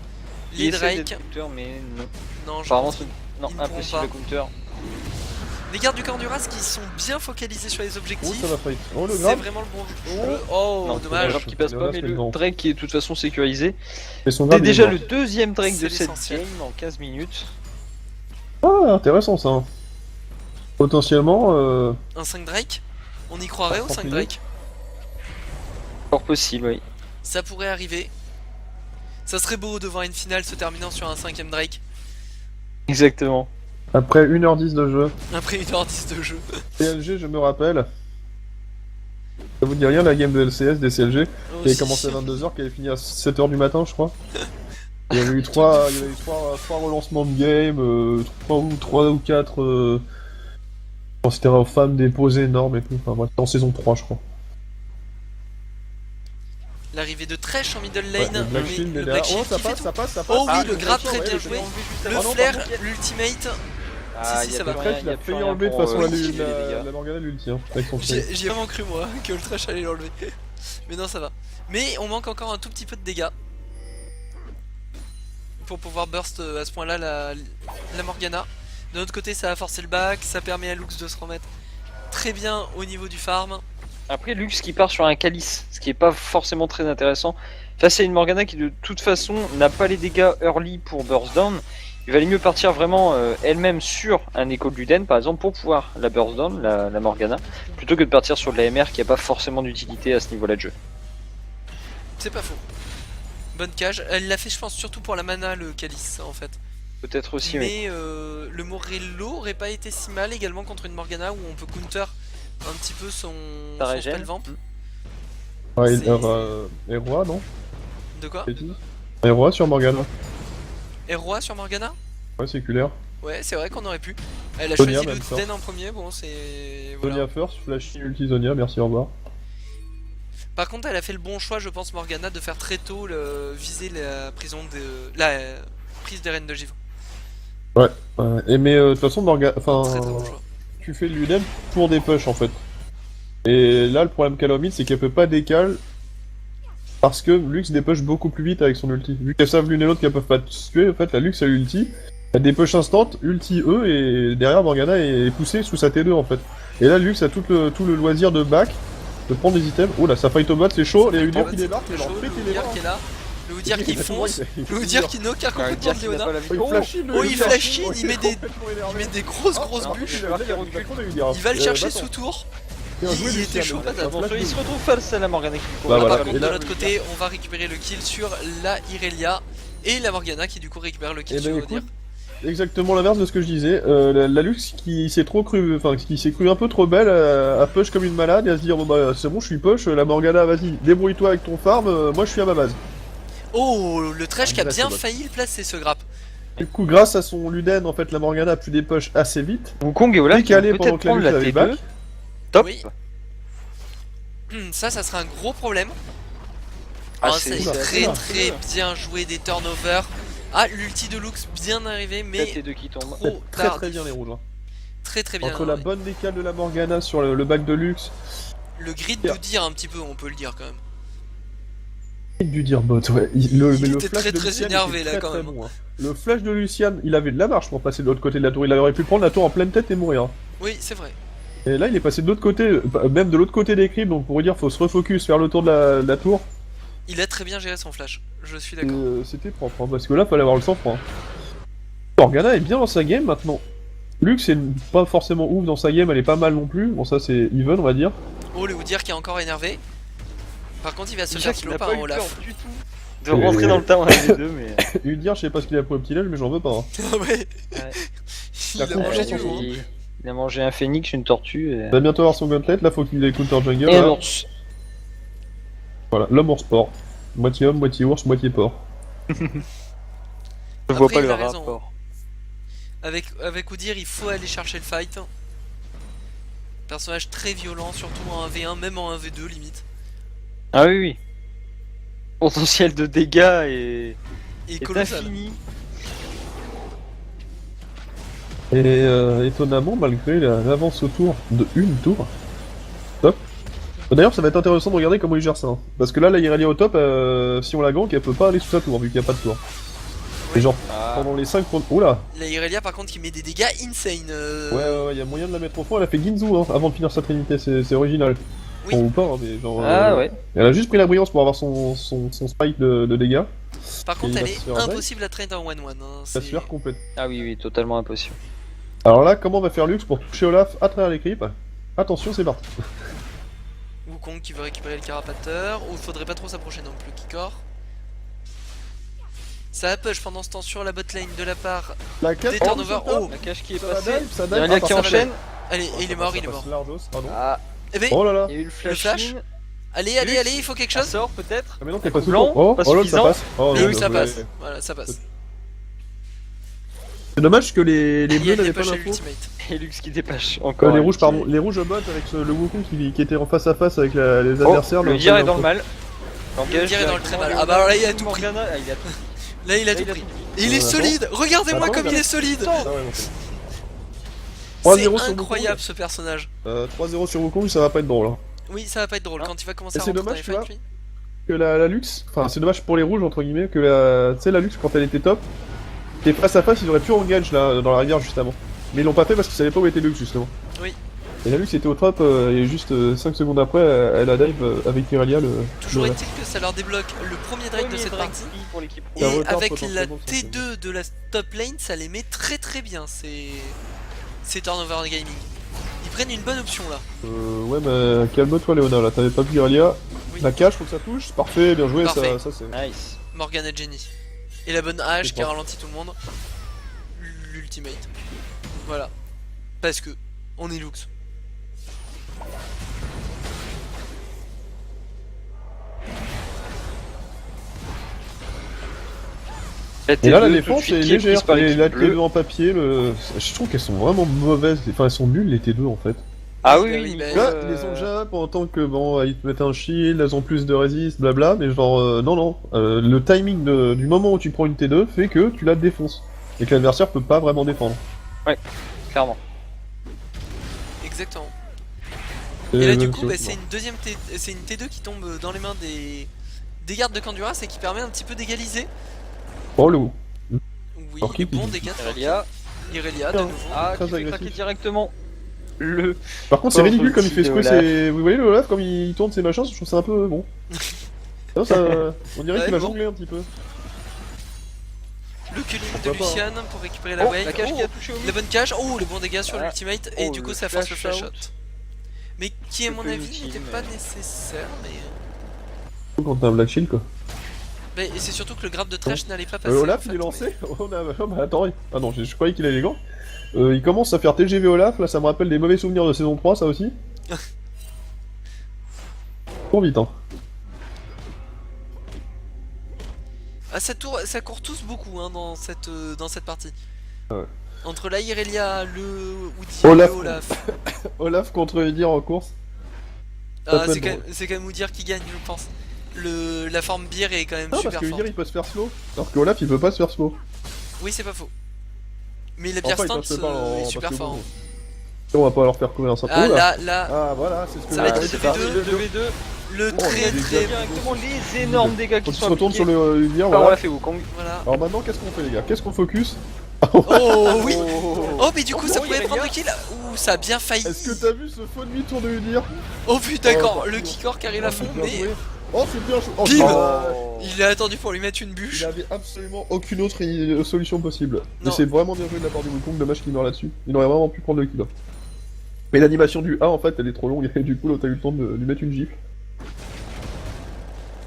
Il les essaie Drake. d'être counter, mais non. Non, je Apparemment, pense qu'ils- non, ils ne pourront impossible pas. à counter. Les gardes du Canduras qui sont bien focalisés sur les Oh, objectifs. ça va fight. Oh, le C'est grab. vraiment le bon jeu. Oh. Oh, Non, dommage. le grab qui passe Le pas, grab, mais c'est le bon. Drake qui est de toute façon sécurisé. Et son C'est grab, il est déjà mort. le deuxième Drake C'est de cette l'essentiel. game en 15 minutes. Ah, intéressant ça. Hein. Potentiellement, Un 5 Drake. On y croirait au 5 Tranquille. Drake. Fort possible, oui. Ça pourrait arriver. Ça serait beau de voir une finale se terminant sur un 5ème Drake. Exactement. après 1h10 de jeu, Après 1h10 de jeu. CLG, je me rappelle. Ça vous dit rien la game de LCS des CLG qui Oh, avait si. commencé à 22h, qui avait fini à 7h du matin, je crois. Il y avait eu trois relancements de game, 3 ou 4. C'était un fan déposé énorme et tout. Enfin bref, en saison 3, je crois. L'arrivée de Thresh en middle Ouais, lane. le Black mais Shield le est Black derrière. Shield Oh, ça qui fait passe, tout. ça passe, ça passe. Oh oui, Ah, le grab très bien joué. Le Ah non, flair, par contre, l'ultimate. Ah, si, y a ça plus va. rien, Thresh, il y a a plus failli rien enlever de pour, toute façon justifier les dégâts. la Morgana l'ulti, hein, avec son J'y flair. ai vraiment cru moi que le Thresh allait l'enlever. Mais non, ça va. Mais on manque encore un tout petit peu de dégâts. Pour pouvoir burst à ce point là la Morgana. De l'autre côté ça a forcé le back, ça permet à Lux de se remettre très bien au niveau du farm. Après, Lux qui part sur un calice, ce qui est pas forcément très intéressant. Face à une Morgana qui de toute façon n'a pas les dégâts early pour burst down. Il valait mieux partir vraiment elle-même sur un écho de Luden par exemple pour pouvoir la burst down, la Morgana, plutôt que de partir sur de la MR qui a pas forcément d'utilité à ce niveau-là de jeu. C'est pas faux. Bonne cage, elle l'a fait je pense surtout pour la mana le calice en fait. Peut-être aussi, oui. Mais le Morello aurait pas été si mal également contre une Morgana où on peut counter un petit peu son régène. spell vamp. Ouais, C'est- Roi, non? De quoi? Roi sur Morgana. Et Roi sur Morgana? Ouais, séculaire. Ouais, c'est vrai qu'on aurait pu. Elle a Zonia, choisi même le sorte. Den en premier, bon c'est... Voilà. Zonia first, flash ulti Zonia, merci, au revoir. Par contre elle a fait le bon choix je pense Morgana de faire très tôt viser la prison de... la prise des reines de givre. Et mais de toute façon, enfin, Très très bon choix. tu fais l'UDM pour des push en fait. Et là, le problème qu'elle a mis, c'est qu'elle peut pas décaler parce que Lux dépush beaucoup plus vite avec son ulti. Vu qu'elles savent l'une et l'autre qu'elles peuvent pas se tuer, en fait, la Lux a l'ulti, elle dépush instant, ulti E, et derrière Morgana est poussée sous sa T2 en fait. Et là, Lux a tout le loisir de back, de prendre des items. Oh là, ça fight au bot, c'est chaud, les Udyr qui débarquent, C'est les chaud, Lord le Udyr qui est là. Le Udyr qui fonce. Le Udyr qui knock un Ouais, complètement de Udyr qui n'a Léona. pas la vie. Oh, il flash in, il met des grosses bûches. Il va le chercher sous tour. Il était chaud patate. Attention, il se retrouve face à la Morgana qui court. Bah, Ah, voilà. par contre, Et de là, l'autre côté, on va récupérer le kill sur la Irelia et la Morgana qui du coup récupère le kill Eh sur ben, Udyr. écoute, exactement l'inverse de ce que je disais. La Lux qui s'est trop cru, enfin qui s'est cru un peu trop belle, à push comme une malade et à se dire bon bah c'est bon, je suis push, la Morgana, vas-y, débrouille-toi avec ton farm, moi je suis à ma base. Oh, le Thresh qui a Ah, bien c'est failli le placer ce grappe. Du coup, grâce à son Luden, en fait, la Morgana a pu des push assez vite. Wukong et Olaf qui vont Décalé pendant peut-être que la prendre Lux la avait T2. back. Top. Oui. Ça sera un gros problème. Ah, Ah, c'est c'est oula, très oula. très bien joué des turnovers. Ah, l'ulti de Lux bien arrivé, La mais T2 qui tombe. trop Très tard. très bien les rouges. Hein. Très très bien. Entre la bonne décale de la Morgana sur le back de Lux, Le grid de dire un petit peu, on peut le dire quand même. et du Dirbot, ouais. Il Le était flash très, de très Lucian énervé, était là, très, quand très même. bon, hein. Le flash de Lucian, il avait de la marche pour passer de l'autre côté de la tour. Il aurait pu prendre la tour en pleine tête et mourir. Hein. Oui, c'est vrai. Et là, il est passé de l'autre côté, même de l'autre côté des creeps, donc pour dire, faut se refocus, faire le tour de la tour. Il a très bien géré son flash. Je suis Et, d'accord. c'était propre, hein, parce que là, fallait avoir le sang-froid. Hein. Morgana est bien dans sa game maintenant. Lux est pas forcément ouf dans sa game, elle est pas mal non plus. Bon, ça c'est even, on va dire. Oh, le Udyr qui est encore énervé. Par contre, il va se Déjà faire qu'il slow n'a par pas un eu Olaf. peur du tout de rentrer dans le temps avec les deux, mais. Udyr, je sais pas ce qu'il a pour le petit déj, mais j'en veux pas. Hein. Ah ouais. Ouais. Il a La mangé confiance du en loup. son- Hein. Il a mangé un phénix, une tortue et. Il va bientôt avoir son gauntlet, là faut qu'il ait counter jungle. Et un Là. ours. Voilà, l'homme ours sport. Moitié homme, moitié ours, moitié porc. Je vois Après, pas il le a raison. rapport. Avec Udyr, il faut aller chercher le fight. Personnage très violent, surtout en 1v1, même en 1v2 limite. Ah oui, oui. Potentiel de dégâts et. Et est colossal. infini. Et étonnamment, malgré l'avance au tour de une tour, top. D'ailleurs, ça va être intéressant de regarder comment il gère ça. Hein. Parce que là, la Irelia au top, si on la gank, elle peut pas aller sous sa tour, vu qu'il n'y a pas de tour. Et genre, Ah. pendant les 5 premiers. Oula! La Irelia, par contre, qui met des dégâts insane. Ouais, y a moyen de la mettre au fond. Elle a fait Ginzu hein, avant de finir sa trinité, c'est original. Oui. Bon, ou pas, hein, mais genre. Ah ouais. Elle a juste pris la brillance pour avoir son spike de dégâts. Par contre, il elle va est se faire un impossible à trade en 1-1. Hein. Ça c'est- se fait complète. Ah oui, oui, totalement impossible. Alors là, comment va faire Lux pour toucher Olaf à travers les creeps? Attention, c'est parti. Wukong qui veut récupérer le carapateur. Ou faudrait pas trop s'approcher non plus, Kikor. Ça push pendant ce temps sur la botlane de la part. La cage, Des turnovers. Oh. La cage qui est ça va passée. dive, ça dive. Irelia Ah, qui ça va enchaîne. dive. Allez, Oh, il ça est mort, passe, il est ça mort. passe largos, pardon. Ah, Eh ben, Oh là là. il y a eu le flash. flash. allez, allez, allez, il faut quelque Ça chose. sort peut-être. Ah mais non, t'es pas sous Blanc, tour. Oh, pas oh là, ça suffisant. passe. Oh, Et non, oui, ça vous passe. l'avez. Voilà, ça passe. C'est dommage que les Il y bleus a n'avaient des pas push à l'info. l'ultimate. Et Lux qui dépêche encore. Les un rouges, petit- pardon. Les rouges au bot avec le Wukong qui était en face à face avec les Oh, adversaires. le donc, Udyr pas est dans le l'info. mal. Le Udyr est dans le très mal. Ah bah alors là, il a tout pris. Morgana, ah, il a tout Là, il a Là, tout il a pris. tout Et il est Attends. solide. Regardez-moi Attends, comme il attends. est solide. Ah ouais, bon, c'est- C'est 3-0 sur incroyable ce personnage. 3-0 sur Wukong, ça va pas être drôle. Hein. Oui, ça va pas être drôle Hein. quand il va commencer Et à c'est rentrer dommage, dans tu les vois. fights, lui. Que la Lux, enfin c'est dommage pour les rouges entre guillemets, que la, tu sais la Lux quand elle était top, et face à face ils auraient pu engage là dans la rivière juste avant. Mais ils l'ont pas fait parce qu'ils savaient pas où était Lux justement. Oui. Et la Lux était au top et juste 5 secondes après elle a dive avec Irelia le. Toujours le- est-il que ça leur débloque le premier drake de cette partie. pour l'équipe. Et un retard avec la potentiellement, ça, T2 de la top lane, ça les met très très bien. C'est turnover gaming. Ils prennent une bonne option là. Ouais mais calme-toi Léona là, t'avais pas vu Irelia. Oui. La cache, faut que ça touche, c'est parfait, bien joué, Parfait. ça c'est. Nice. Morgan et Jenny. Et la bonne hache C'est qui a pas- ralenti tout le monde. L'ultimate. Voilà. Parce que on est Lux. Et là la T2 défense tout de est suite qui légère, prise par et l'équipe la bleue. T2 en papier, je trouve qu'elles sont vraiment mauvaises, enfin elles sont nulles les T2 en fait. Ah Oui, oui, bah oui. oui, bah, Là, euh, les ont déjà en tant que bon, ils te mettent un shield, elles ont plus de résist, blabla, mais genre non, le timing du moment où tu prends une T2 fait que tu la défonces. et que l'adversaire peut pas vraiment défendre. Clairement. Exactement. Et là, du même coup, chose, bah, c'est une deuxième c'est une T2 qui tombe dans les mains des gardes de Canduras et qui permet un petit peu d'égaliser. Oh, le Oui, Corki, bon puis- dégâts de Irelia. Irelia, de nouveau. Ah, Très qui fait agressif. craquer directement le... Par contre, c'est Oh, ridicule comme il fait petit secouer Olaf. ses. Vous voyez le Olaf comme il tourne ses machins, je trouve ça un peu bon. Non, ça... On dirait Ouais, qu'il va bon. jongler un petit peu. Le culling de Pourquoi pas, Lucian pour récupérer la Oh, wave. la cage qui Oh, a touché au la mid. bonne cage. Oh, les bons dégâts sur Ah. l'ultimate. Et Oh, du coup, le ça force le flash flash out. out. Mais qui, à C'est mon peu avis, inutile, n'était mais- pas nécessaire. Mais... Quand t'as un Black Shield quoi. Et c'est surtout que le grab de Trash n'allait pas passer. Olaf en fait, il est lancé. Oh, bah attends, ah non, je croyais qu'il allait gants. Il commence à faire TGV Olaf, là ça me rappelle des mauvais souvenirs de saison 3, ça aussi. Trop vite, hein. Ah, ça court tous beaucoup hein, dans cette partie. Ouais. Entre la Irelia, le Woody Olaf. et le Olaf. Olaf contre Udyr en course. Ah, peut c'est être quand même Udyr qui gagne, je pense. La forme beer est quand même Non, parce super que forte. Udyr il peut se faire slow, alors que Olaf il peut pas se faire slow. Oui, c'est pas faux. Mais la beer Enfin, il stance passe pas en- est parce super que fort. bon, hein. On va pas leur faire courir un certain Ah, Oh, là. là, Ah voilà, c'est ce que Ça va être j'avais le dit. C'est parti, 2v2. le 2v2. le Oh, très les dégâts. très... Directement les énormes dégâts Faut qui qu'il se sont retourne sur appliqués le Udyr, par voilà. Olaf et Wukong. Voilà. Alors maintenant, qu'est-ce qu'on fait les gars? Qu'est-ce qu'on focus? Oh oui. Oh mais du coup Oh, ça bon, pouvait Irelia. prendre le kill. Ouh, ça a bien failli. Est-ce que t'as vu ce faux demi-tour de Udyr? Oh putain, d'accord, Oh, le kickor qui arrive à Oh, fond, c'est bien mais joué. Oh, c'est bien joué. Oh, Bim. oh. il a attendu pour lui mettre une Il bûche. avait absolument aucune autre solution possible. Non. Et c'est vraiment bien joué de la part du Wukong, dommage qu'il meurt là-dessus. Il aurait vraiment pu prendre le kill. Mais l'animation du A en fait elle est trop longue et du coup l'autre a eu le temps de lui mettre une gifle.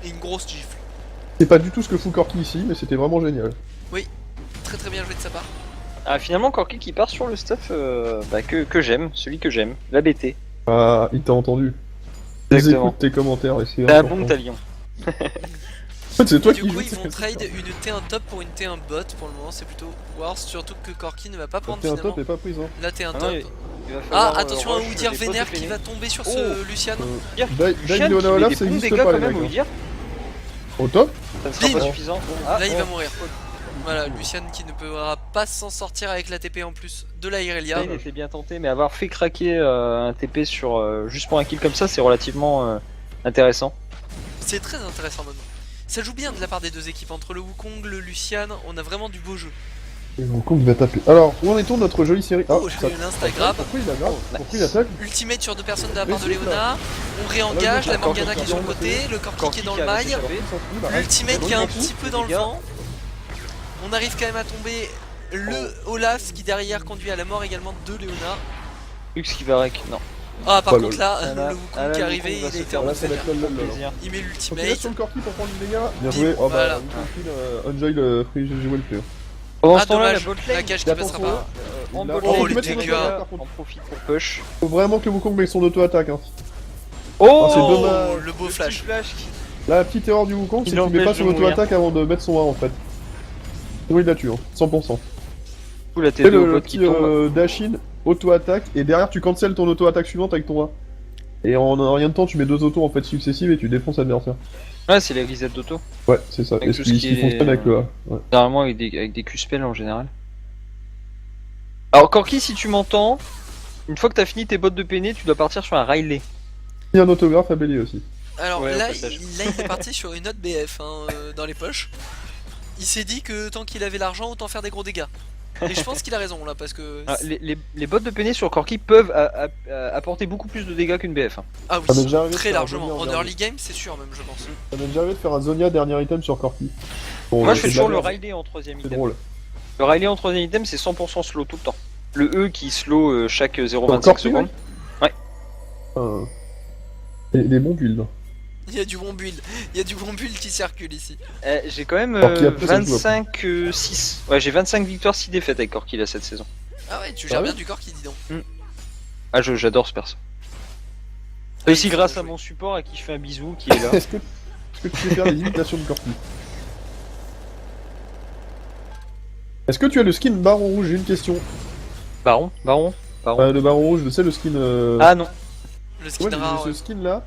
Et une grosse gifle. C'est pas du tout ce que fout Corki ici, mais c'était vraiment génial. Très très bien joué de sa part. Ah, finalement, Corki qui part sur le stuff que j'aime, celui que j'aime, la BT. Ah, il t'a entendu. Ils Exactement. écoutent tes commentaires et c'est T'as un important. bon talion. En fait c'est toi Et du qui coup joues, ils c'est vont comme trade ça. une T1 top pour une T1 bot. Pour le moment c'est plutôt worse. Surtout que Corki ne va pas prendre T'es un finalement top et pas prise hein. la T1 Ah, top. non, il va Ah falloir, attention à rush Udyr les vénère potes qui de va Péné. tomber sur Oh. ce Lucian. Dire Dai Lucian Leona qui Olaf met ça des bons existe dégâts pas quand les même, mecs. ou dire Au top. ça ne sera Bim. pas suffisant. Ah, Là il va oh. mourir. Voilà, Lucian qui ne pourra pas s'en sortir avec la TP en plus de la Irelia. Il était bien tenté, mais avoir fait craquer un TP sur juste pour un kill comme ça, c'est relativement intéressant. C'est très intéressant maintenant. Ça joue bien de la part des deux équipes. Entre le Wukong, le Lucian, on a vraiment du beau jeu. Et Wukong va taper. Alors, où en est-on de notre jolie série? Oh, ça- j'ai eu l'Instagram. Pourquoi il attaque? Oh, Pourquoi il attaque? Ultimate sur deux personnes de la part de Mais c'est Léona. On réengage, Là, la le Morgana qui est sur le Corki côté, le Corki qui Corki est dans qui le a mail, réussi l'Ultimate qui est un petit peu dans le Dégâts. vent. On arrive quand même à tomber le Olaf qui derrière conduit à la mort également de Léona. Lux qui va rec. Non. Ah par Oh, contre là, le là, Wukong qui est arrivé, il a été en Là, mode ça va vénère. être lol, lol, lol. Plaisir. Il met Donc il reste l'ultimate. sur le Corki pour prendre les dégâts. Bien Bim, joué. Oh voilà. bah, Wukong kill, Enjoy le free GG Wellplay. Pendant Ah ce temps-là, la dommage, botlane la cage qui passera Attention. pas. en Là, botlane, oh, les les dégâts. dégâts, on profite pour push. Faut vraiment que Wukong mette son auto-attaque. Hein. Oh, c'est dommage. Le beau petit flash. La petite erreur du Wukong, Il c'est qu'il met pas l'empêche son de mourir. auto-attaque avant de mettre son A en fait. Sinon il la tue, hein, 100%. Ouh, la Et T2 au le bot petit qui tombe. Dashin, auto-attaque, et derrière tu cancel ton auto-attaque suivante avec ton A. Et en rien de temps, tu mets deux autos en fait successives et tu défonces l'adversaire. Ouais, c'est la grisette d'auto. Ouais, c'est ça. Avec Et tout ce ce qui qui est- fonctionne avec le A. Ouais. Généralement avec des Q-spells en général. Alors Corki, si tu m'entends, une fois que t'as fini tes bottes de Péné, tu dois partir sur un Riley. Et un autographe à Bélier aussi. Alors Ouais, au là, passage. il est parti sur une autre BF hein, dans les poches. Il s'est dit que tant qu'il avait l'argent, autant faire des gros dégâts. Et je pense qu'il a raison là parce que. Ah, les bottes de Péné sur Corki peuvent apporter beaucoup plus de dégâts qu'une BF. Hein. Ah Ça m'est oui, déjà arrivé de très faire un largement. Zonia en En dernier. early game, c'est sûr même, je pense. Ça m'est déjà arrivé de faire un Zonia dernier item sur Corki. Bon, Moi je fais c'est de toujours la le merde. Riley en troisième C'est item. drôle. Le Riley en troisième item c'est 100% slow tout le temps. Le E qui slow chaque 0,25 Corki, secondes. Enfin, des bons builds. Il y a du bon build, il y a du bon build qui circule ici. J'ai quand même Corki, après, ça joue, après. 25-6. Ouais, j'ai 25 victoires, 6 défaites avec Corki là cette saison. Ah ouais, tu Ah gères ouais bien du corps qui dit donc. Ah, j'adore ce perso. Ah, Aussi il faut grâce le à jouer. mon support à qui je fais un bisou qui est là. Est-ce que tu sais faire des imitations de Corki? Est-ce que tu as le skin Baron Rouge? J'ai une question. Baron. Le Baron Rouge, c'est le skin. Ah non. Le skin Ouais, mais rare. ce skin là,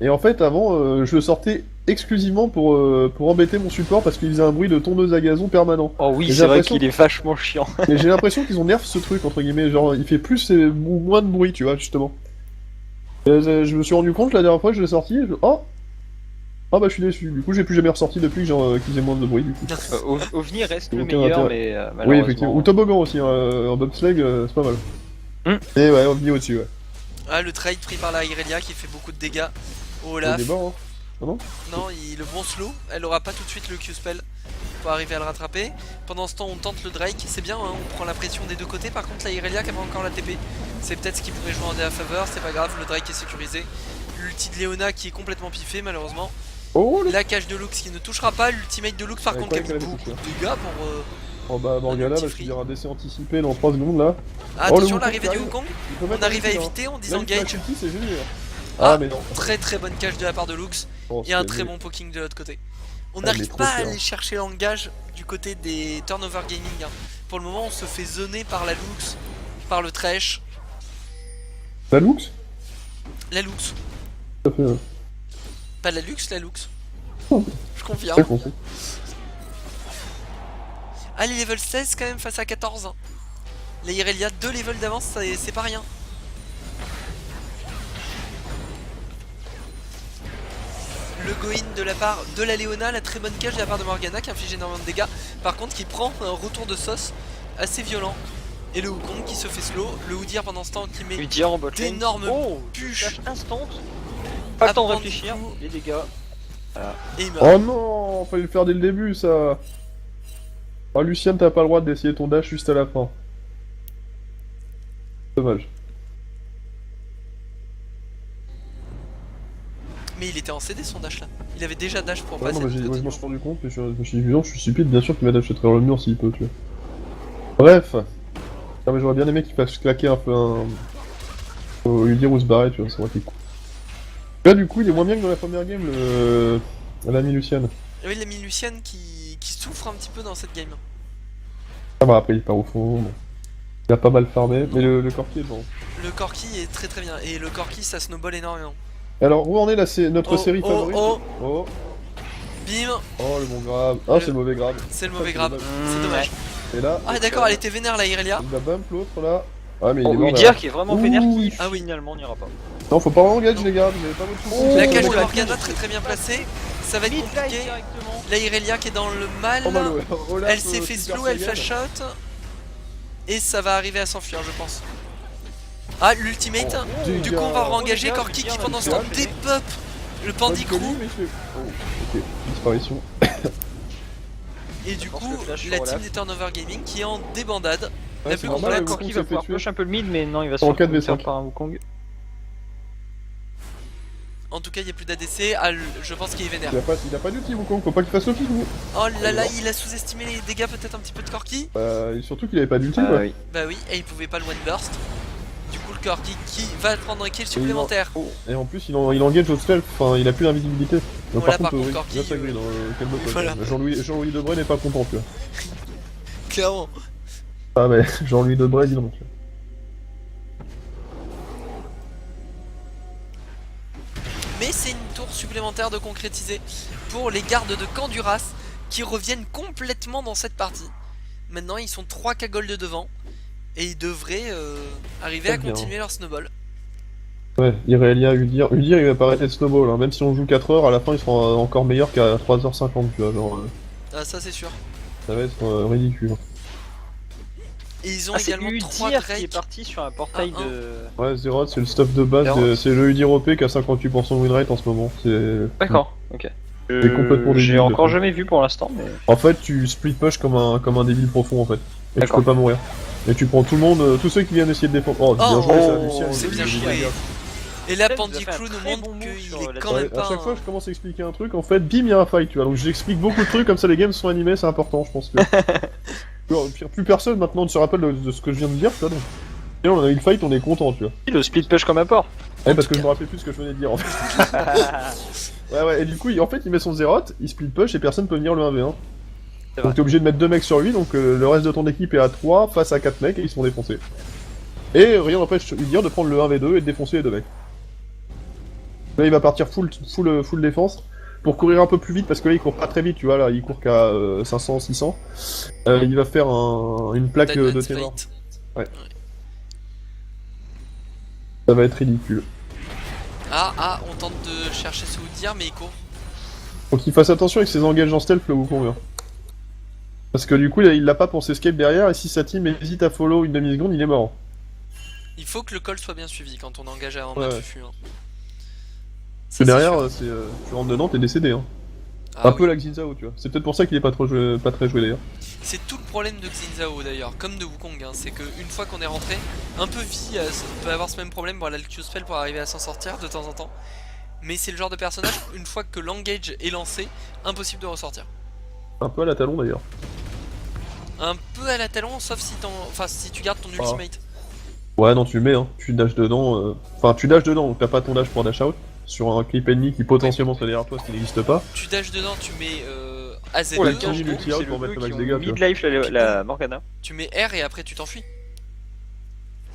Et en fait, avant, je le sortais exclusivement pour embêter mon support parce qu'il faisait un bruit de tondeuse à gazon permanent. Oh oui, Et j'ai c'est vrai l'impression- qu'il est vachement chiant. Et j'ai l'impression qu'ils ont nerf ce truc, entre guillemets, genre il fait plus ou moins de bruit, tu vois, justement. Je me suis rendu compte la dernière fois que je l'ai sorti, et oh! Ah bah je suis déçu, du coup j'ai plus jamais ressorti depuis que qu'il faisait moins de bruit, du coup. OVNI reste Aucun le meilleur, intérêt. mais Oui, malheureusement... effectivement. Ou toboggan aussi, hein, en bobsleigh, c'est pas mal. Hmm. Et ouais, on vit au-dessus, ouais. Ah, le trade pris par la Irelia qui fait beaucoup de dégâts. Au Olaf. débord, hein. Non, le bon slow, elle aura pas tout de suite le Q-spell pour arriver à le rattraper. Pendant ce temps, on tente le Drake, c'est bien, hein, on prend la pression des deux côtés. Par contre, la Irelia qui a pas encore la TP, c'est peut-être ce qui pourrait jouer en défaveur, c'est pas grave, le Drake est sécurisé. L'ulti de Leona qui est complètement piffé, malheureusement. Oh, le... La cage de Lux qui ne touchera pas, l'ultimate de Lux par Ouais, contre qui a quoi mis qu'elle avait beaucoup touché. de dégâts pour. Oh bah Morgana petit va se free. dire un décès anticipé dans 3 secondes là. Ah, Oh, le attention, Wukong l'arrivée qui du arrive. Wukong, Il peut on mettre arrive à un ulti, éviter en hein. disant Là, il fait un gage. ulti, c'est génial. Ah, Ah mais non. très très bonne cage de la part de Lux Oh, et un c'est très nul. bon poking de l'autre côté. On Ah, il n'arrive est trop pas à fort. aller chercher l'engage du côté des turnover gaming. Hein. Pour le moment, on se fait zoner par la Lux, par le Thresh. La Lux? La Lux, Ça fait. pas la Lux, la Lux. Oh. Je confirme. Très con. Ah, les level 16 quand même face à 14. Hein. La Irelia 2 levels d'avance, c'est pas rien. Le go-in de la part de la Leona, la très bonne cage de la part de Morgana qui inflige énormément de dégâts. Par contre, qui prend un retour de sauce assez violent. Et le Wukong qui se fait slow. Le Udyr pendant ce temps qui met Udyr en botlane. d'énormes Oh, puches. flash instant. Pas le temps de Apprendre réfléchir, du coup. les dégâts. Et il meurt. Oh non, fallait le faire dès le début ça. Oh Lucien, t'as pas le droit d'essayer ton dash juste à la fin. Dommage. Mais il était en CD son dash là. Il avait déjà dash pour Ouais, passer. non, de moi, l'autre moi, je côté. m'en suis rendu compte et je me suis dit, non, je suis stupide, bien sûr qu'il va dasher très le mur s'il peut, tu vois. Bref. Non, mais j'aurais bien aimé qu'il fasse claquer un peu un. Faut lui dire où se barrer, tu vois, ça aurait été cool. Là, du coup, il est moins bien que dans la première game, l'ami Luciane. Et oui, l'ami Luciane qui souffre un petit peu dans cette game. Ah bah, après, il part au fond. Bon. Il a pas mal farmé, mais le Corki est bon. Le Corki est très très bien. Et le Corki ça snowball énormément. Alors, où en est notre Oh, série oh, favorite? oh. Oh, Bim, oh, le bon grave. Ah, Le- c'est le mauvais grave. c'est le mauvais c'est grab. dommage. C'est dommage. Et là, Ah d'accord, elle était vénère la Irelia. il va bump l'autre là. Ah, mais il est Oh, mort. Udyr là. qui est vraiment Ouh, vénère qui ah oui. finalement n'ira pas. Non, faut pas engage les gars, vous avez pas votre Oh, La cage de la Morgana cage. très très bien placée. Ça va être Mid-life compliqué. directement. La Irelia qui est dans le mal. Oh, mal, ouais. Olaf, Elle s'est fait Super slow, elle Saiyan. flash shot. Et ça va arriver à s'enfuir, je pense. Ah, l'ultimate. Oh, Du coup, on va re-engager Corki qui pendant ce temps dépop le Pandicrew. Bonne mais je fais- Oh, ok, disparition. Et du Je pense coup, que flash la sur team Olaf. des Turnover Gaming qui est en débandade. Ouais, La c'est plus normal, complète. le Corki Wukong va s'est pouvoir fait tuer. push un peu le mid, mais non, il va se En faire 4v5. par un Wukong. En tout cas, il n'y a plus d'ADC. Ah, je pense qu'il est vénère. Il a pas d'ulti Wukong, faut pas qu'il fasse le kill. Oh là là, il a sous-estimé les dégâts peut-être un petit peu de Corki. Et surtout qu'il avait pas d'ulti Ah quoi. oui. Bah oui, et il pouvait pas le one burst. Du coup, le Corki qui va prendre un kill supplémentaire. Et en plus il engage au stealth, enfin il a plus d'invisibilité. Donc, Voilà, par contre, oui, Corki, là, ça grille, calme-toi. voilà. Jean-Louis Debray n'est pas content tu vois. Clairement. Ah mais Jean-Louis Debray dis donc. Mais c'est une tour supplémentaire de concrétiser pour les gardes de Canduras qui reviennent complètement dans cette partie. Maintenant, ils sont 3 cagoles de devant et ils devraient arriver Très à bien. continuer leur snowball. Ouais, Irelia, Udyr il va pas arrêter de snowball, hein. Même si on joue 4 heures, à la fin il sera encore meilleur qu'à 3h50 tu vois, genre Ah, ça c'est sûr. ça va être ridicule. Et ils ont Ah, c'est également 3 Udyr qui est Drake. parti sur un portail Ah, de... Ouais, Zeroth c'est le stuff de base, Zeroth. c'est le Udyr OP qui a 58% de winrate en ce moment. D'accord, ok. C'est complètement J'ai débile, encore le jamais vu pour l'instant, mais... En fait, tu split push comme un débile profond en fait. Et tu D'accord. peux pas mourir. Et tu prends tout le monde, tous ceux qui viennent essayer de défendre. Oh, bien Oh, joué ça, oh, Lucien. c'est il bien est joué. génial. Et là, Peut-être vous avez fait Pandicrew un nous très montre bon move qu'il sur est la quand même Ouais, pas. à chaque fois, un- je commence à expliquer un truc, en fait, bim, il y a un fight, tu vois. Donc j'explique beaucoup de trucs, comme ça les games sont animés, c'est important, je pense que. Plus personne maintenant ne se rappelle de ce que je viens de dire, tu vois. Donc. Et on a eu le fight, on est content, tu vois. Le split push comme apport. Ouais, parce que je me rappelais plus ce que je venais de dire en fait. Ouais, et du coup, en fait, il met son Zeroth, il split push et personne peut venir le 1v1. C'est Donc vrai. t'es obligé de mettre 2 mecs sur lui, donc le reste de ton équipe est à 3 face à 4 mecs et ils sont défoncés. Et rien n'empêche Udyr de prendre le 1v2 et de défoncer les 2 mecs. Là, il va partir full défense pour courir un peu plus vite parce que là, il court pas très vite, tu vois. Là, il court qu'à 500, 600. Il va faire une plaque Dead de Man's ténor. Fate. Ça va être ridicule. On tente de chercher ce Udyr, mais il court. Faut qu'il fasse attention avec ses engages en stealth, le Wukong. Parce que du coup, il l'a pas pour s'escape derrière, et si sa team hésite à follow une demi-seconde, il est mort. Il faut que le call soit bien suivi quand on est engagé en mode Ouais. fufu. Hein. Parce Ça, que c'est derrière, sûr. tu rentres dedans, t'es décédé. Hein. Ah Un peu oui. la Xin Zhao, tu vois. C'est peut-être pour ça qu'il est pas très joué d'ailleurs. C'est tout le problème de Xin Zhao d'ailleurs, comme de Wukong, hein. C'est qu'une fois qu'on est rentré, un peu Vi peut avoir ce même problème, bon, elle a le Q-spell pour arriver à s'en sortir de temps en temps. Mais c'est le genre de personnage, une fois que l'engage est lancé, impossible de ressortir. Un peu à la talon d'ailleurs. Un peu à la talon, sauf si, si tu gardes ton ultimate. Ouais, non, tu le mets, hein. Tu dashes dedans. Enfin, tu dashes dedans, donc t'as pas ton dash pour dash out. Sur un clip ennemi qui potentiellement serait derrière toi, ce qui n'existe pas. Tu dashes dedans, tu mets AZ2, Oh, la en Kenji gros, l'ulti out C'est pour le mettre peu le max qui dégâts, ont tu vois. midlife la Morgana. tu mets R et après tu t'enfuis.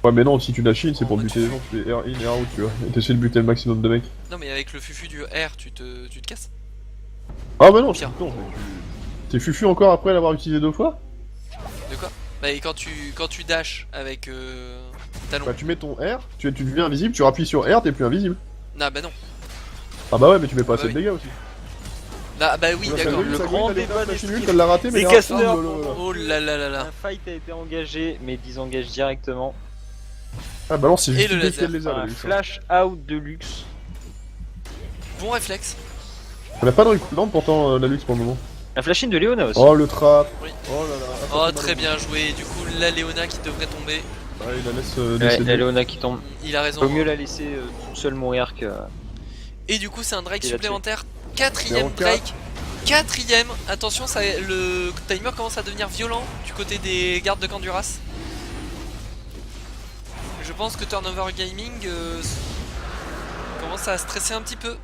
Ouais, mais non, si tu dash in, c'est pour buter les gens. Tu fais R in et R out, tu vois. Et t'essaies de buter le maximum de mecs. Non mais avec le fufu du R, tu te casses. Ah, bah non, Pire. non, t'es fufu encore après l'avoir utilisé 2 fois. De quoi? Bah et quand tu dash avec talon. Bah, tu mets ton R, tu deviens invisible, tu rappuies sur R, t'es plus invisible. Non bah non. Ah, bah ouais, mais tu mets pas assez oui. de dégâts aussi. Bah oui Tu vois, d'accord. ça Le grille, grand ça grille, débat la des machine skills. ultra, elle l'a raté, mais Les elle a casteurs. raté, oh là là. Oh là là là là. Un fight a été engagé, mais ils engagent directement. Ah, bah non, c'est Et juste le une laser. les laser, Un lui, ça. flash out de luxe. Bon réflexe. On a pas de cooldown pourtant, la luxe pour le moment. Un flash in de Léona aussi. Oh, le trap. Oui. Oh là là. Oh très bien joué. Du coup la Léona qui devrait tomber. Ouais, il la laisse Ouais, décéder. la Léona qui tombe. Il a raison. Vaut mieux la laisser toute seule mourir que. Et du coup c'est un Drake Il a tué. supplémentaire. Quatrième Numéro 4. Drake. Quatrième. Attention, le timer commence à devenir violent du côté des gardes de Canduras. Je pense que Turnover Gaming commence à stresser un petit peu.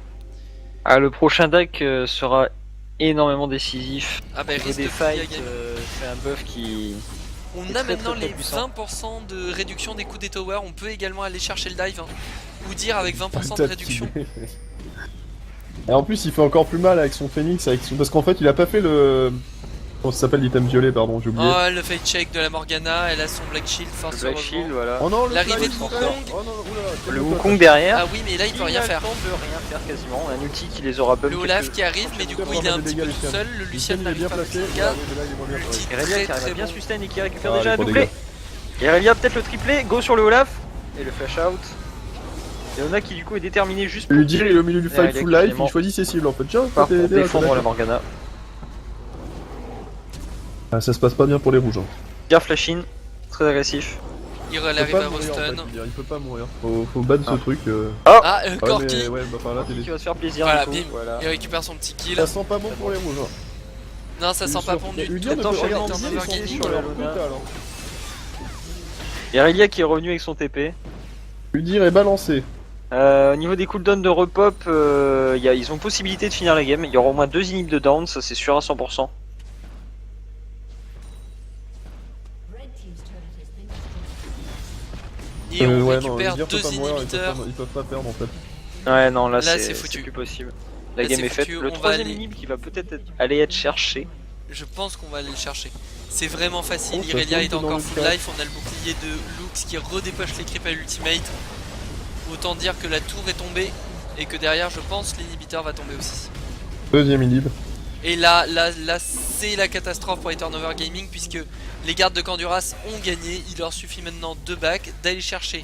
Ah, le prochain deck sera énormément décisif. Ah bah Au niveau risque des de plier à fights, game. c'est un buff qui. On c'est a très, maintenant très, très les puissant. 20% de réduction des coups des towers. On peut également aller chercher le dive. Hein. Ou dire avec 20% de Peut-être réduction. qu'il est- Et en plus, il fait encore plus mal avec son phoenix, parce qu'en fait, il a pas fait le. Comment ça s'appelle l'item violet, pardon, j'ai oublié. Oh le fight check de la Morgana. Elle a son Black Shield. Le Force Black heureusement. Shield, voilà. Oh non, le L'arrivée fly, de il Wukong. sort. Oh non, oulala, Le calme-toi. Wukong derrière. Ah oui mais là il peut rien faire. Il peut rien faire quasiment. Un outil qui les aura bump. Le Olaf qui arrive mais du coup il est un petit peu tout seul. Le Lucien il est n'arrive bien pas à placé. faire de Ouais, dégâts. mais là, il est moins bien L'ulti placé. Irelia qui très arrive à très bien bon. sustain et qui récupère Ah, déjà les un gros doublé. dégâts. Irelia peut-être le triplé. Go sur le Olaf. Et le flash out. Léona qui du coup est déterminé juste Je lui dis, il est au milieu du fight Irelia full qui, life, finalement, il choisit ses cibles en fait. Tiens, part t'es pour aidé, défendre là, la Morgana. Ah, ça se passe pas bien pour les rouges. Hein. Bien flash in. Très agressif. Il Il peut arrive pas à mourir, en fait, restun. je veux dire, il peut pas mourir. Faut ban ce Ah. truc. Ah Ouais, Corki. mais ouais, bah enfin là, t'es Qui va se faire plaisir Voilà, du coup. bim. Voilà. Il récupère son petit kill. Ça sent pas bon pour les rouges. Hein. Non ça sent pas bon du Udyr tout. ne peut Attention, rien regarde, dire, Turnover ils sont Gaming. sur leur Luna. total, hein. Irelia qui est revenu avec son TP. Udyr est balancé. Au niveau des cooldowns de repop, ils ont possibilité de finir la game. Il y aura au moins 2 inhibs de down, ça c'est sûr à 100%. Et on ouais, récupère Udyr peut 2 pas mourir, inhibiteurs. ils peuvent pas perdre en fait. Ouais, non, là, c'est c'est foutu. plus possible. La Là, game c'est est faite. foutu, Le on va troisième aller- inhib qui va peut-être aller être cherché. Je pense qu'on va aller le chercher. C'est vraiment facile. Oh, ça Irelia tombe est dans encore le full chat. life. On a le bouclier de Lux qui redépoche les creeps à l'ultimate. Autant dire que la tour est tombée. Et que derrière, je pense, l'inhibiteur va tomber aussi. Deuxième inhib. Et là c'est la catastrophe pour les Turnover Gaming. Puisque les gardes de Canduras ont gagné. Il leur suffit maintenant de back, d'aller chercher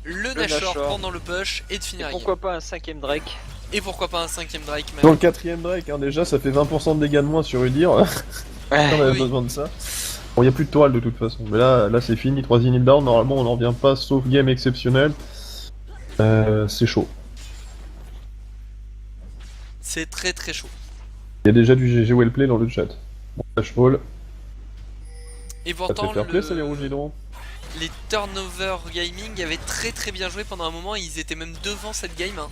le Nashor Nashor. pendant le push et de Et finir la game. pourquoi pas un 5ème Drake? Et pourquoi pas un 5ème Drake même. Dans le quatrième Drake, hein, déjà, ça fait 20% de dégâts de moins sur Udyr. On avait Oui. besoin de ça. Bon, y a plus de toile de toute façon. Mais là c'est fini, 3 inhib down. Normalement, on n'en revient pas, sauf game exceptionnel. C'est chaud. C'est très très chaud. Il y a déjà du GG Wellplay dans le chat. Bon, flashball. Et Ça te pourtant, fait faire play, ça les rouges, dis donc. les Turnover Gaming avaient très très bien joué pendant un moment. Ils étaient même devant cette game. Hein.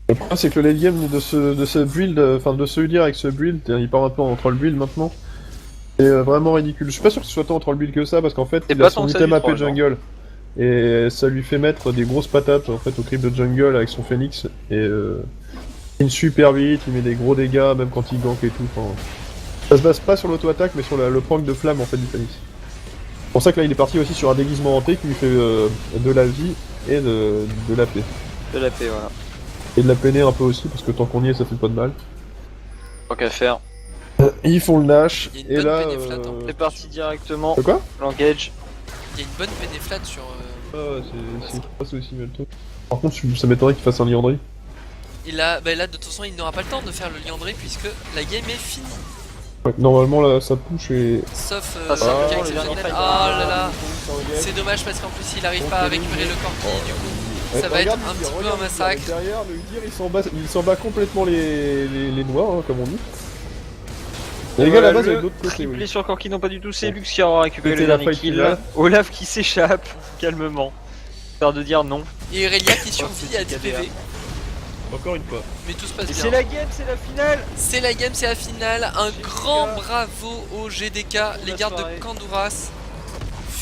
Le problème, c'est que le late game de ce build, enfin de ce Udyr avec ce build, il part un peu en troll build maintenant. C'est vraiment ridicule. Je suis pas sûr que ce soit tant en troll build que ça, parce qu'en fait, C'est il pas a tant son que ça item du AP troll, jungle. et ça lui fait mettre des grosses patates en fait au creep de jungle avec son phoenix et il super vite, il met des gros dégâts même quand il gank et tout. Enfin, ça se base pas sur l'auto-attaque mais sur le prank de flamme en fait du phoenix. C'est pour ça que là il est parti aussi sur un déguisement hanté qui lui fait de la vie et de la paix. De la paix, voilà. Et de la peiner un peu aussi parce que tant qu'on y est ça fait pas de mal. Tant qu'à faire. Ils font le Nash Il y a une et bonne là. pénéflate, hein. C'est parti directement. De quoi? L'engage. Il y a une bonne pénéflate sur. Ah ouais, c'est pas aussi mal le truc. Par contre, ça m'étonnerait qu'il fasse un liandry. Et là, bah là, de toute façon, il n'aura pas le temps de faire le liandré puisque la game est finie. Ouais, normalement, là, sa push est. Sauf Ah, c'est le bon, cas le exceptionnel. dernier fight. Oh là là, c'est dommage parce qu'en plus il arrive pas à récupérer le corki, du coup ça va être un petit peu un massacre. Derrière, le Udyr, il s'en bat complètement les noix, hein, comme on dit. Et les gars, là-bas, avec l'autre côté, triplé oui. sur Corki, non pas du tout, c'est Lux qui aura récupéré C'était le la dernier fight kill. finale. Olaf qui s'échappe, calmement. Peur de dire non. Et Irelia qui survit à 10 PV, Encore une fois. mais tout se passe Et bien. c'est la game, c'est la finale. C'est la game, c'est la finale. Un GDK. grand bravo au GDK, les gardes soirée. de Kandouras,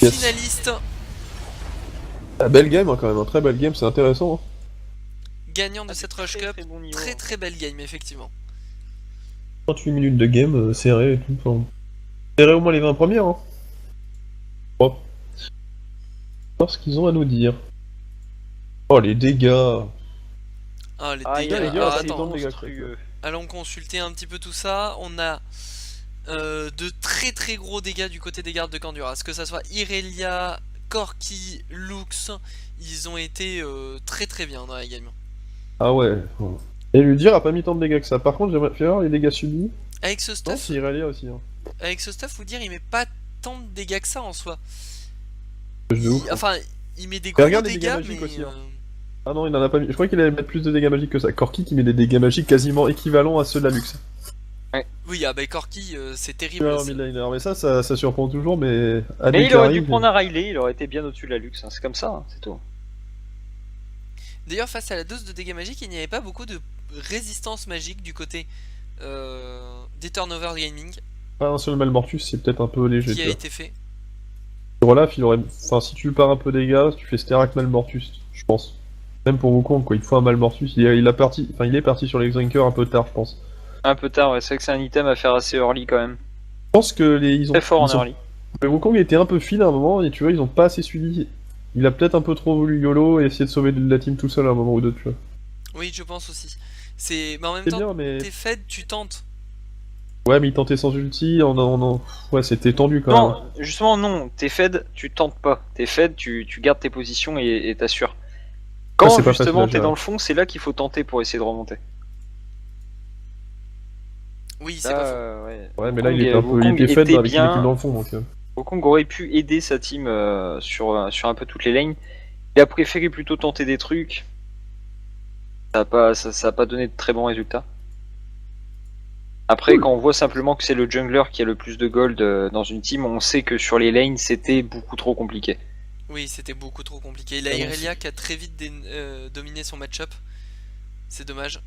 Yes. finalistes, Ah, belle game, hein, quand même, un très belle game, c'est intéressant. Hein. gagnants de cette Rush Cup. Très bon niveau. Très très belle game, effectivement. 38 minutes de game, serré et tout. Enfin, serré au moins les 20 premières. Hein. Hop. Voir ce qu'ils ont à nous dire. Oh, les dégâts. Ah, les Ah, dégâts. les gars, Alors, c'est attends, dans le dégâts, monstrueux. allons consulter un petit peu tout ça. On a de très très gros dégâts du côté des gardes de Kandouras. Que ça soit Irelia, Corki, Lux, ils ont été très très bien dans la game. Ah ouais. Et lui dire a pas mis tant de dégâts que ça. Par contre, j'aimerais faire les dégâts subis. Avec ce Non, stuff, c'est Irelia aussi. Hein. vous dire, il met pas tant de dégâts que ça en soi. De ouf. Enfin, il met des Mais gros regarde les dégâts, dégâts mais magiques aussi, hein. Ah non, il en a pas mis. Je crois qu'il allait mettre plus de dégâts magiques que ça. Corki qui met des dégâts magiques quasiment équivalents à ceux de la Lux. oui, ah bah Corki, c'est terrible. Ouais, en midliner. Mais ça surprend toujours, mais. Mais il aurait dû prendre un Riley, il aurait été bien au-dessus de la Lux, hein. C'est comme ça, hein, c'est tout. D'ailleurs, face à la dose de dégâts magiques, il n'y avait pas beaucoup de résistance magique du côté des Turnover Gaming Pas un seul Malmortus, c'est peut-être un peu léger. qui Tu a vois. été fait. Sur Olaf, il aurait. Enfin, si tu lui pars un peu dégâts, tu fais Sterak Malmortus, je pense. Même pour Wukong, quoi. Il te faut un Malmortus. Il est parti sur les Xanker un peu tard, je pense. Un peu tard, ouais, c'est vrai que c'est un item à faire assez early quand même. Je pense que ils ont. Très fort en ils ont- early. Le Wukong était un peu fine à un moment, et tu vois, ils ont pas assez suivi. Il a peut-être un peu trop voulu YOLO et essayer de sauver la team tout seul à un moment ou deux, tu vois. Oui, je pense aussi. Mais en même C'est temps, bien, mais. t'es fed, tu tentes. Ouais, mais il tentait sans ulti, ouais, c'était tendu quand même. Non, justement non, t'es fed, tu tentes pas. T'es fed, tu gardes tes positions et t'assures. Quand c'est pas facile à justement t'es gérer. dans le fond, c'est là qu'il faut tenter pour essayer de remonter. Oui, c'est Là, pas faux. ouais. Ouais, mais là, il Wukong, était un peu. Il Wukong était faible était avec une bien. équipe dans le fond, donc. Wukong aurait pu aider sa team sur un peu toutes les lanes. Il a préféré plutôt tenter des trucs. Ça a pas donné de très bons résultats. Après, Cool. quand on voit simplement que c'est le jungler qui a le plus de gold dans une team, on sait que sur les lanes, c'était beaucoup trop compliqué. Oui, c'était beaucoup trop compliqué. La Ah bon, Irelia qui a très vite dominé son match-up. C'est dommage.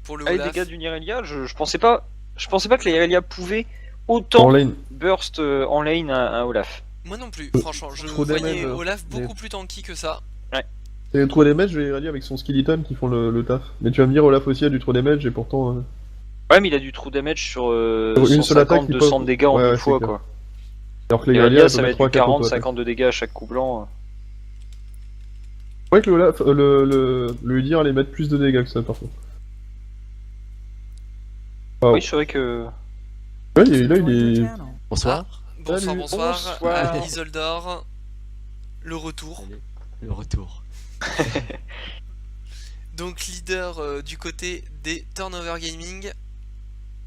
Pour le Ah, les Olaf. dégâts d'une Irelia, je pensais pas que la Irelia pouvait En autant lane. burst en lane un Olaf. Moi non plus, franchement. Je Trop voyais damage, Olaf mais- beaucoup plus tanky que ça. C'est trop damage, je vais rallier avec son skeleton qui font le taf. Mais tu vas me dire, Olaf aussi a du trop damage et pourtant. Ouais, mais il a du true damage sur Sur une seule attaque, 150, il 200 peut- de dégâts en Ouais, une ouais, fois c'est quoi. Alors que les Irelia, Irelia, ça ça va met être du 3-4 40, auto-attaques. 50 de dégâts à chaque coup blanc. C'est vrai que le Olaf, le Udyr allait mettre plus de dégâts que ça par contre. Wow. Oui, c'est vrai que. Ouais, là, il est. Bonsoir. Bonsoir, Salut. bonsoir. Bonsoir. À Isoldor. Le retour. Le retour. Donc leader du côté des Turnover Gaming.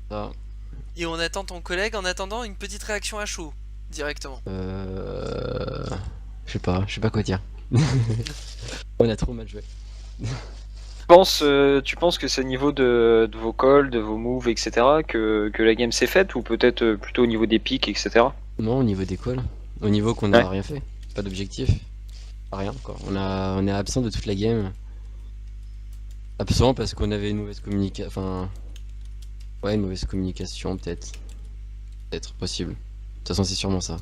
Ça. Et on attend ton collègue en attendant une petite réaction à chaud. Directement. Je sais pas quoi dire. On a trop mal joué. Tu penses que c'est au niveau de vos calls, de vos moves, etc. que la game s'est faite ou peut-être plutôt au niveau des pics, etc. Non, au niveau des calls. Au niveau qu'on a Ouais. rien fait. Pas d'objectif. Rien quoi. On est absent de toute la game. Absent parce qu'on avait une mauvaise communication. Enfin. Ouais, une mauvaise communication peut-être. Peut-être possible. De toute façon, c'est sûrement ça.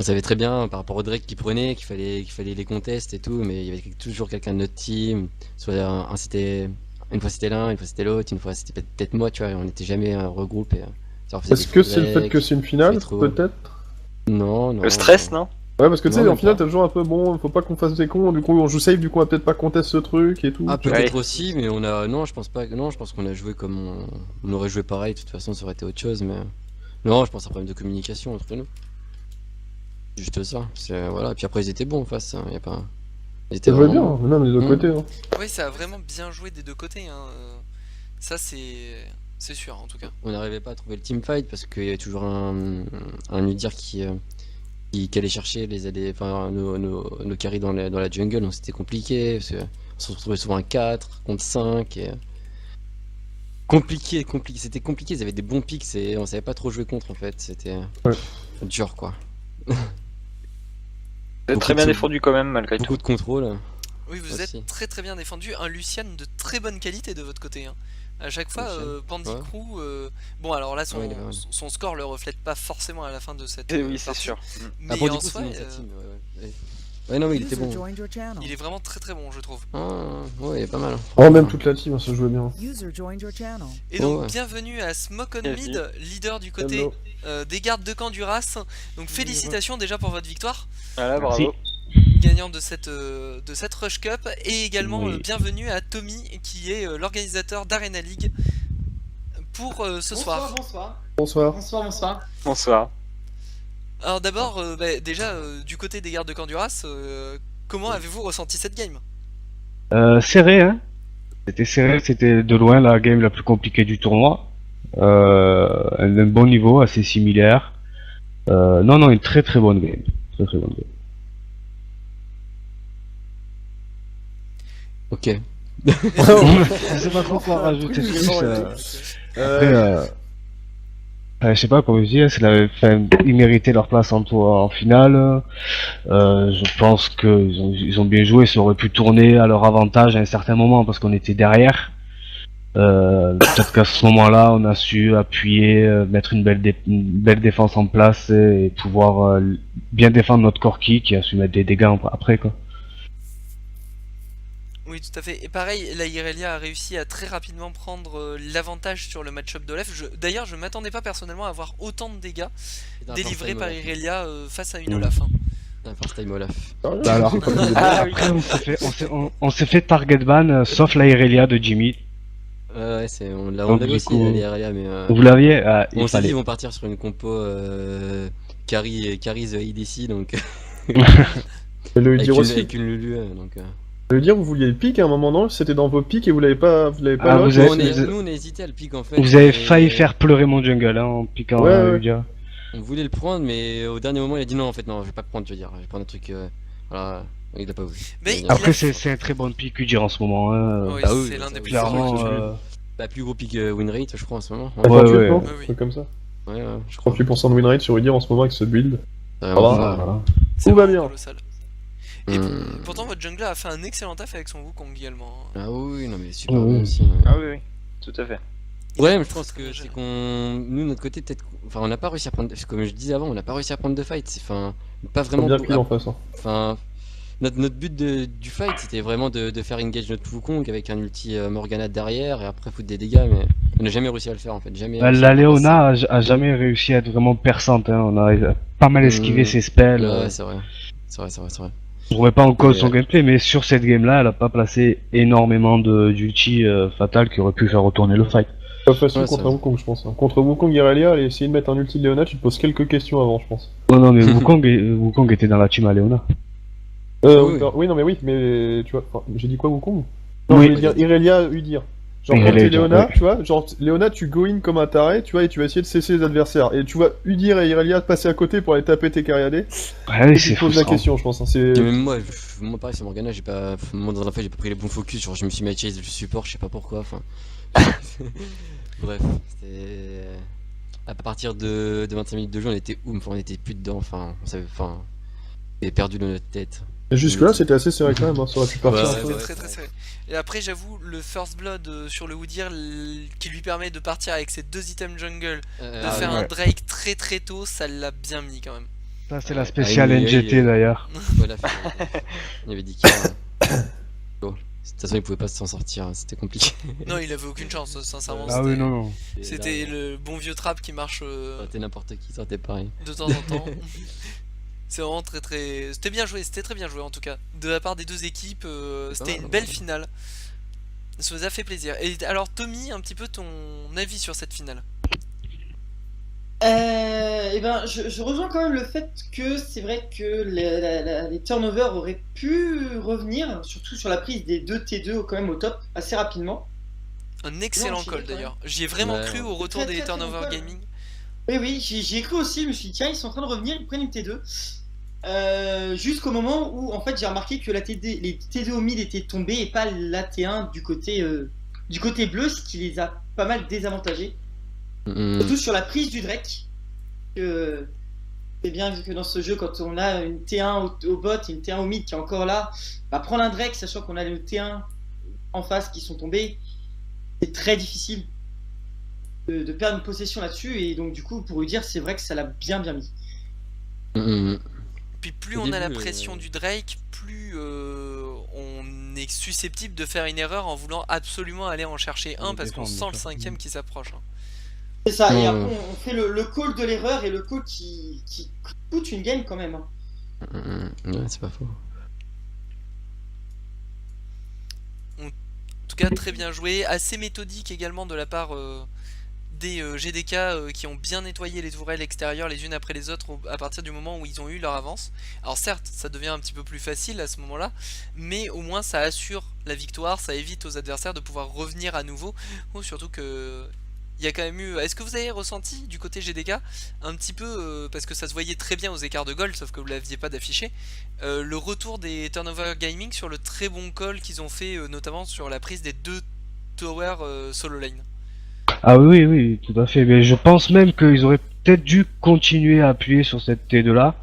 On savait très bien par rapport au Drake qu'il prenait qu'il fallait les contests et tout, mais il y avait toujours quelqu'un de notre team. Soit c'était une fois c'était l'un, une fois c'était l'autre, une fois c'était peut-être moi, tu vois. On n'était jamais regroupés. Est-ce que c'est le fait que c'est une finale, peut-être? Non, non. Le stress, non? Ouais, parce que tu sais, Non, en finale, pas. t'as toujours un peu bon, faut pas qu'on fasse des cons, du coup on joue safe, du coup on va peut-être pas contest ce truc et tout. Ah, tu vois. peut-être aussi, mais non, je pense pas. Non, je pense qu'on a joué comme on aurait joué pareil. De toute façon, ça aurait été autre chose, mais non, je pense à un problème de communication entre nous. Juste ça. Voilà. Puis après, ils étaient bons en face. Y a pas. Ils étaient Ça jouait bien, vraiment. même des deux côtés. Hein. Oui, ça a vraiment bien joué des deux côtés. Hein. Ça, c'est sûr, en tout cas. On n'arrivait pas à trouver le teamfight parce qu'il y avait toujours un Udyr qui allait chercher nos carries dans la jungle, donc c'était compliqué. Parce on se retrouvait souvent à 4 contre 5. Compliqué, c'était compliqué. Ils avaient des bons pics et on savait pas trop jouer contre en fait. C'était dur quoi. Vous êtes très bien défendu quand même, malgré tout. Beaucoup de contrôle. Oui, vous Aussi. êtes très très bien défendu. Un Lucian de très bonne qualité de votre côté. Hein. À chaque fois, Lucian, Pandicrew. Bon, alors là, Ouais, il est pas mal. son score le reflète pas forcément à la fin de cette. Oui, c'est partie. sûr. Mais Ah, bon, en du coup, soi, c'est dans sa team. Ouais, non, mais il était bon. il est vraiment très très bon, je trouve. Ah, ouais, il est pas mal. Oh, même toute la team, ça jouait bien. Et donc, Oh, ouais. bienvenue à Smoke on Bienvenue. Mid, leader du côté Hello. des gardes de camp du RAS. Donc, félicitations déjà pour votre victoire, Voilà, bravo. gagnant de cette Rush Cup. Et également, Oui. bienvenue à Tommy, qui est l'organisateur d'Arena League pour ce soir. Bonsoir. Bonsoir. Alors, d'abord, déjà, du côté des gardes de camp du RAS, comment avez-vous ressenti cette game? Serré, hein. C'était serré, c'était de loin la game la plus compliquée du tournoi. Un bon niveau, assez similaire. Non, une très très bonne game. Très très bonne game. Ok. Je sais pas trop quoi rajouter plus. Je sais pas comment dire, ils méritaient leur place en finale. Je pense ils ont bien joué, ça aurait pu tourner à leur avantage à un certain moment parce qu'on était derrière. Peut-être qu'à ce moment-là, on a su appuyer, mettre une belle défense en place et pouvoir bien défendre notre Corki qui a su mettre des dégâts après quoi. Oui, tout à fait. Et pareil, la Irelia a réussi à très rapidement prendre l'avantage sur le match-up d'Olaf. D'ailleurs, je m'attendais pas personnellement à avoir autant de dégâts délivrés par Irelia face à une Olaf. Hein. Un first time Olaf. Bah alors, Ah oui. après, on s'est fait target ban, sauf la Irelia de Jimmy. Ouais, on Donc, l'avait du aussi, coup, les RLA, mais Vous l'aviez, on il s'est dit fallait. ils vont partir sur une compo carry the ADC, donc Et le avec dire une, aussi. avec une Lulu, donc Le dire, vous vouliez le pic à un moment, non? C'était dans vos pics et vous l'avez pas Ah, lock, vous avez- nous on a hésité à le pick en fait. Vous avez mais failli faire pleurer mon jungle hein, en piquant Ouais. Udyr. On voulait le prendre, mais au dernier moment il a dit non, en fait, non, je vais pas prendre, je veux dire, je vais prendre un truc. Voilà, il a pas voulu. Mais Il a- il Après, a- c'est un très bon pick Udyr en ce moment. Hein. Oui, Ah oui, c'est l'un ça, des oui. plus forts. Clairement, Bah, plus gros pick win rate, je crois, en ce moment. À Ouais, 38, ouais. non? Ouais, oui. C'est comme ça. Ouais, je crois. 38% de win rate sur Udyr en ce moment avec ce build. C'est Ça vraiment va, fort. Voilà. C'est Tout va vraiment bien. colossal. Et Hum. pourtant, votre jungler a fait un excellent taf avec son Wukong également. Ah oui, non, mais super Ouais, bon ouais. aussi. Ah oui, oui, tout à fait. Ouais, mais je pense que Très c'est jeune. nous, de notre côté, peut-être. Enfin, on n'a pas réussi à prendre. Comme je disais avant, on n'a pas réussi à prendre de fight. Enfin, pas Ils vraiment. sont bien pris en face. Hein. Enfin, notre but du fight, c'était vraiment de faire engage notre Wukong avec un ulti Morgana derrière et après foutre des dégâts, mais on n'a jamais réussi à le faire en fait. Jamais. réussi La à prendre Léona a jamais réussi à être vraiment perçante. Hein. On a pas mal esquivé ses ça. spells. Ouais, c'est vrai. C'est vrai. Je remets pas en cause son Ouais. gameplay, mais sur cette game-là, elle a pas placé énormément d'ulti fatal qui aurait pu faire retourner le fight. Pas facile Ouais, contre ça- un Wukong, je pense. Hein. Contre Wukong Irelia, aller essayer de mettre un ulti de Leona, tu te poses quelques questions avant, je pense. Non, mais Wukong était dans la team à Léona. Oui. Oui, non, mais tu vois, enfin, j'ai dit quoi, Wukong? Non, Oui. je voulais dire Irelia, Udyr. Genre, quand Irelia, t'es Udyr, Leona, ouais. tu vois, genre, Leona, tu go in comme un taré, tu vois, et tu vas essayer de cesser les adversaires. Et tu vois Udyr et Irelia passer à côté pour aller taper tes carriadés. Ouais, oui, Et tu c'est te poses la frustrant. question, je pense. Hein. C'est... Et même moi pareil, c'est Morgana, j'ai pas. Moi dans la fois j'ai pas pris les bons focus, genre je me suis mis à chase le support, je sais pas pourquoi, enfin. Bref, c'était. À partir de 25 minutes de jeu, on était on était plus dedans, enfin, on savait, enfin. On avait perdu dans notre tête. Et jusque-là, c'était assez serré quand même, hein. Ça aurait pu partir Ouais, un C'était peu. ouais. très très serré. Et après, j'avoue, le First Blood sur le Udyr qui lui permet de partir avec ses 2 items jungle, de faire un ouais. Drake très très tôt, ça l'a bien mis quand même. Ça, c'est la spéciale NGT d'ailleurs. Voilà, il avait dit qu'il bon, de toute façon, il pouvait pas s'en sortir, hein, c'était compliqué. Non, il avait aucune chance, sincèrement. Ah oui, non. C'était le bon vieux trap qui marche C'était n'importe qui, ça aurait été pareil. de temps en temps. C'est vraiment très. C'était bien joué, c'était très bien joué en tout cas. De la part des deux équipes, c'était une belle finale. Ça vous a fait plaisir. Et alors, Tommy, un petit peu ton avis sur cette finale. Je rejoins quand même le fait que c'est vrai que les turnovers auraient pu revenir, surtout sur la prise des deux T2 quand même au top, assez rapidement. Un excellent Non, call j'y ai d'ailleurs. J'y ai vraiment Ouais, cru au retour Très, des très, très turnover bon call. gaming. Oui, j'y ai cru aussi, je me suis dit tiens, ils sont en train de revenir, ils prennent une T2. Jusqu'au moment où en fait j'ai remarqué que les T2 au mid étaient tombés et pas la T1 du côté bleu, ce qui les a pas mal désavantagés. Surtout sur la prise du Drake. C'est bien vu que dans ce jeu, quand on a une T1 au bot et une T1 au mid qui est encore là, bah prendre un Drake sachant qu'on a le T1 en face qui sont tombés, c'est très difficile de perdre une possession là-dessus. Et donc du coup, pour lui dire, c'est vrai que ça l'a bien mis. Puis plus Au on a la début, pression du Drake, plus on est susceptible de faire une erreur en voulant absolument aller en chercher un parce qu'on sent le cinquième qui s'approche. C'est ça, et après on fait le call de l'erreur et le call qui coûte une game quand même. Ouais, c'est pas faux. En tout cas, très bien joué, assez méthodique également de la part des GDK qui ont bien nettoyé les tourelles extérieures les unes après les autres à partir du moment où ils ont eu leur avance. Alors certes, ça devient un petit peu plus facile à ce moment-là, mais au moins ça assure la victoire, ça évite aux adversaires de pouvoir revenir à nouveau, surtout que... Il y a quand même eu... Est-ce que vous avez ressenti du côté GDK un petit peu, parce que ça se voyait très bien aux écarts de gold, sauf que vous ne l'aviez pas d'affiché, le retour des Turnover Gaming sur le très bon call qu'ils ont fait, notamment sur la prise des deux towers solo lane? Ah oui, tout à fait. Mais je pense même qu'ils auraient peut-être dû continuer à appuyer sur cette T2 là.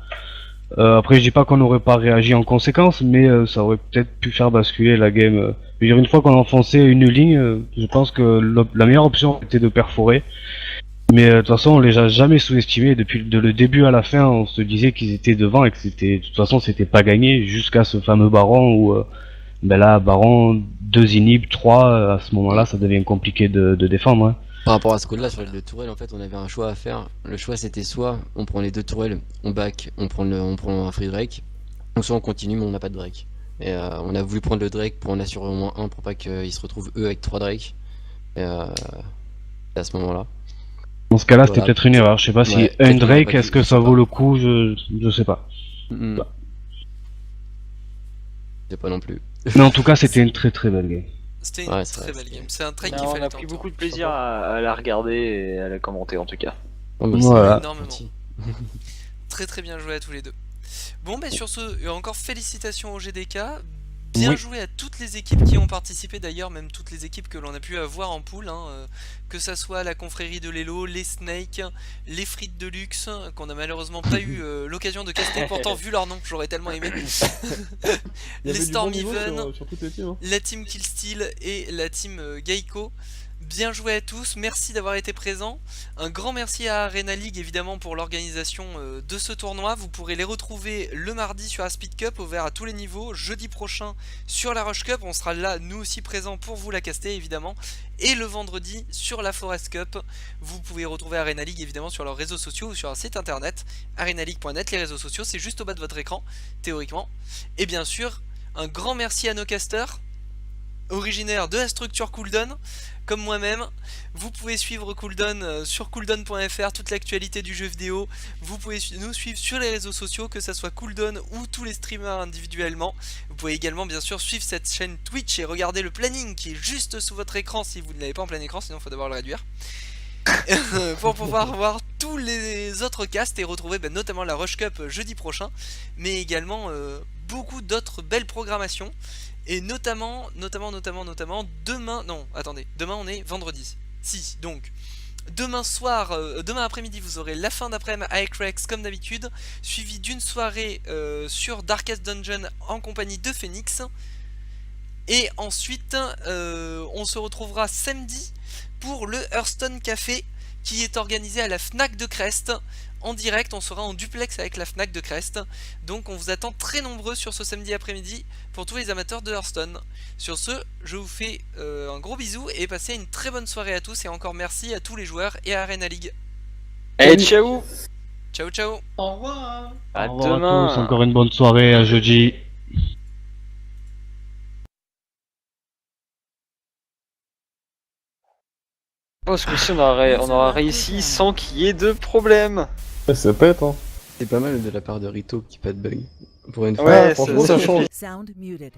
Après, je dis pas qu'on n'aurait pas réagi en conséquence, mais ça aurait peut-être pu faire basculer la game. Je veux dire, une fois qu'on a enfoncé une ligne, je pense que la meilleure option était de perforer. Mais de toute façon, on les a jamais sous-estimés. Depuis le début à la fin, on se disait qu'ils étaient devant et que de toute façon, c'était pas gagné jusqu'à ce fameux baron où, là, baron 2 inhib, 3, à ce moment-là, ça devient compliqué de défendre. Hein. Par rapport à ce call là sur les deux tourelles, en fait, on avait un choix à faire. Le choix c'était soit on prend les deux tourelles, on back, on prend un free Drake, ou soit on continue mais on n'a pas de Drake. Et on a voulu prendre le Drake pour en assurer au moins un pour pas qu'ils se retrouvent eux avec 3 Drake. Et à ce moment là. Dans ce cas-là, c'était Voilà. peut-être une erreur. Je sais pas si Ouais, un peut-être Drake, qu'on aurait est-ce pas que dû, ça je sais vaut pas. le coup, je sais pas. C'est pas non plus. Mais en tout cas, c'était une très très belle game. C'était une Ouais, c'est très vrai, belle c'est- game, c'est un trait Non, qu'il on fallait a pris tenter. beaucoup de plaisir à la regarder et à la commenter en tout cas. Oh, bah, Voilà. c'est Énormément. gentil. Très bien joué à tous les deux. Bon, ben sur ce, encore félicitations au GDK. Bien Oui. joué à toutes les équipes qui ont participé d'ailleurs, même toutes les équipes que l'on a pu avoir en pool, que ça soit la confrérie de l'Elo, les Snakes, les frites de luxe, qu'on a malheureusement pas eu l'occasion de caster, pourtant vu leur nom, j'aurais tellement aimé. Il y Les avait du Storm bon niveau Even, sur toutes les teams. Hein. la team Killsteel et la team Geico. Bien joué à tous, merci d'avoir été présents. Un grand merci à Arena League évidemment pour l'organisation de ce tournoi. Vous pourrez les retrouver le mardi sur la Speed Cup, ouvert à tous les niveaux. Jeudi prochain sur la Rush Cup, on sera là nous aussi présents pour vous la caster évidemment. Et le vendredi sur la Forest Cup. Vous pouvez retrouver Arena League évidemment sur leurs réseaux sociaux ou sur un site internet arenaleague.net. Les réseaux sociaux c'est juste au bas de votre écran théoriquement. Et bien sûr un grand merci à nos casters originaires de la structure Cooldown, comme moi-même. Vous pouvez suivre Cooldown sur cooldown.fr, toute l'actualité du jeu vidéo. Vous pouvez nous suivre sur les réseaux sociaux, que ce soit Cooldown ou tous les streamers individuellement. Vous pouvez également bien sûr suivre cette chaîne Twitch et regarder le planning qui est juste sous votre écran si vous ne l'avez pas en plein écran, sinon il faut d'abord le réduire. Pour pouvoir voir tous les autres casts et retrouver notamment la Rush Cup jeudi prochain, mais également beaucoup d'autres belles programmations. Et notamment, demain, non, attendez, demain on est vendredi. Si, donc, demain soir, demain après-midi, vous aurez la fin d'après-midi avec Rex comme d'habitude, suivi d'une soirée sur Darkest Dungeon en compagnie de Phoenix. Et ensuite, on se retrouvera samedi pour le Hearthstone Café qui est organisé à la Fnac de Crest. En direct, on sera en duplex avec la Fnac de Crest. Donc on vous attend très nombreux sur ce samedi après-midi pour tous les amateurs de Hearthstone. Sur ce, je vous fais un gros bisou et passez une très bonne soirée à tous et encore merci à tous les joueurs et à Arena League. Et ciao. Ciao ciao. Au revoir. À Au revoir demain. tous, encore une bonne soirée, à jeudi. Oh, ce coup-ci, on aura réussi sans qu'il y ait de problème. Ouais, ça pète, hein. C'est pas mal de la part de Rito qui pas de bug. Pour une fois. Ouais, franchement, ça change. Sound muted.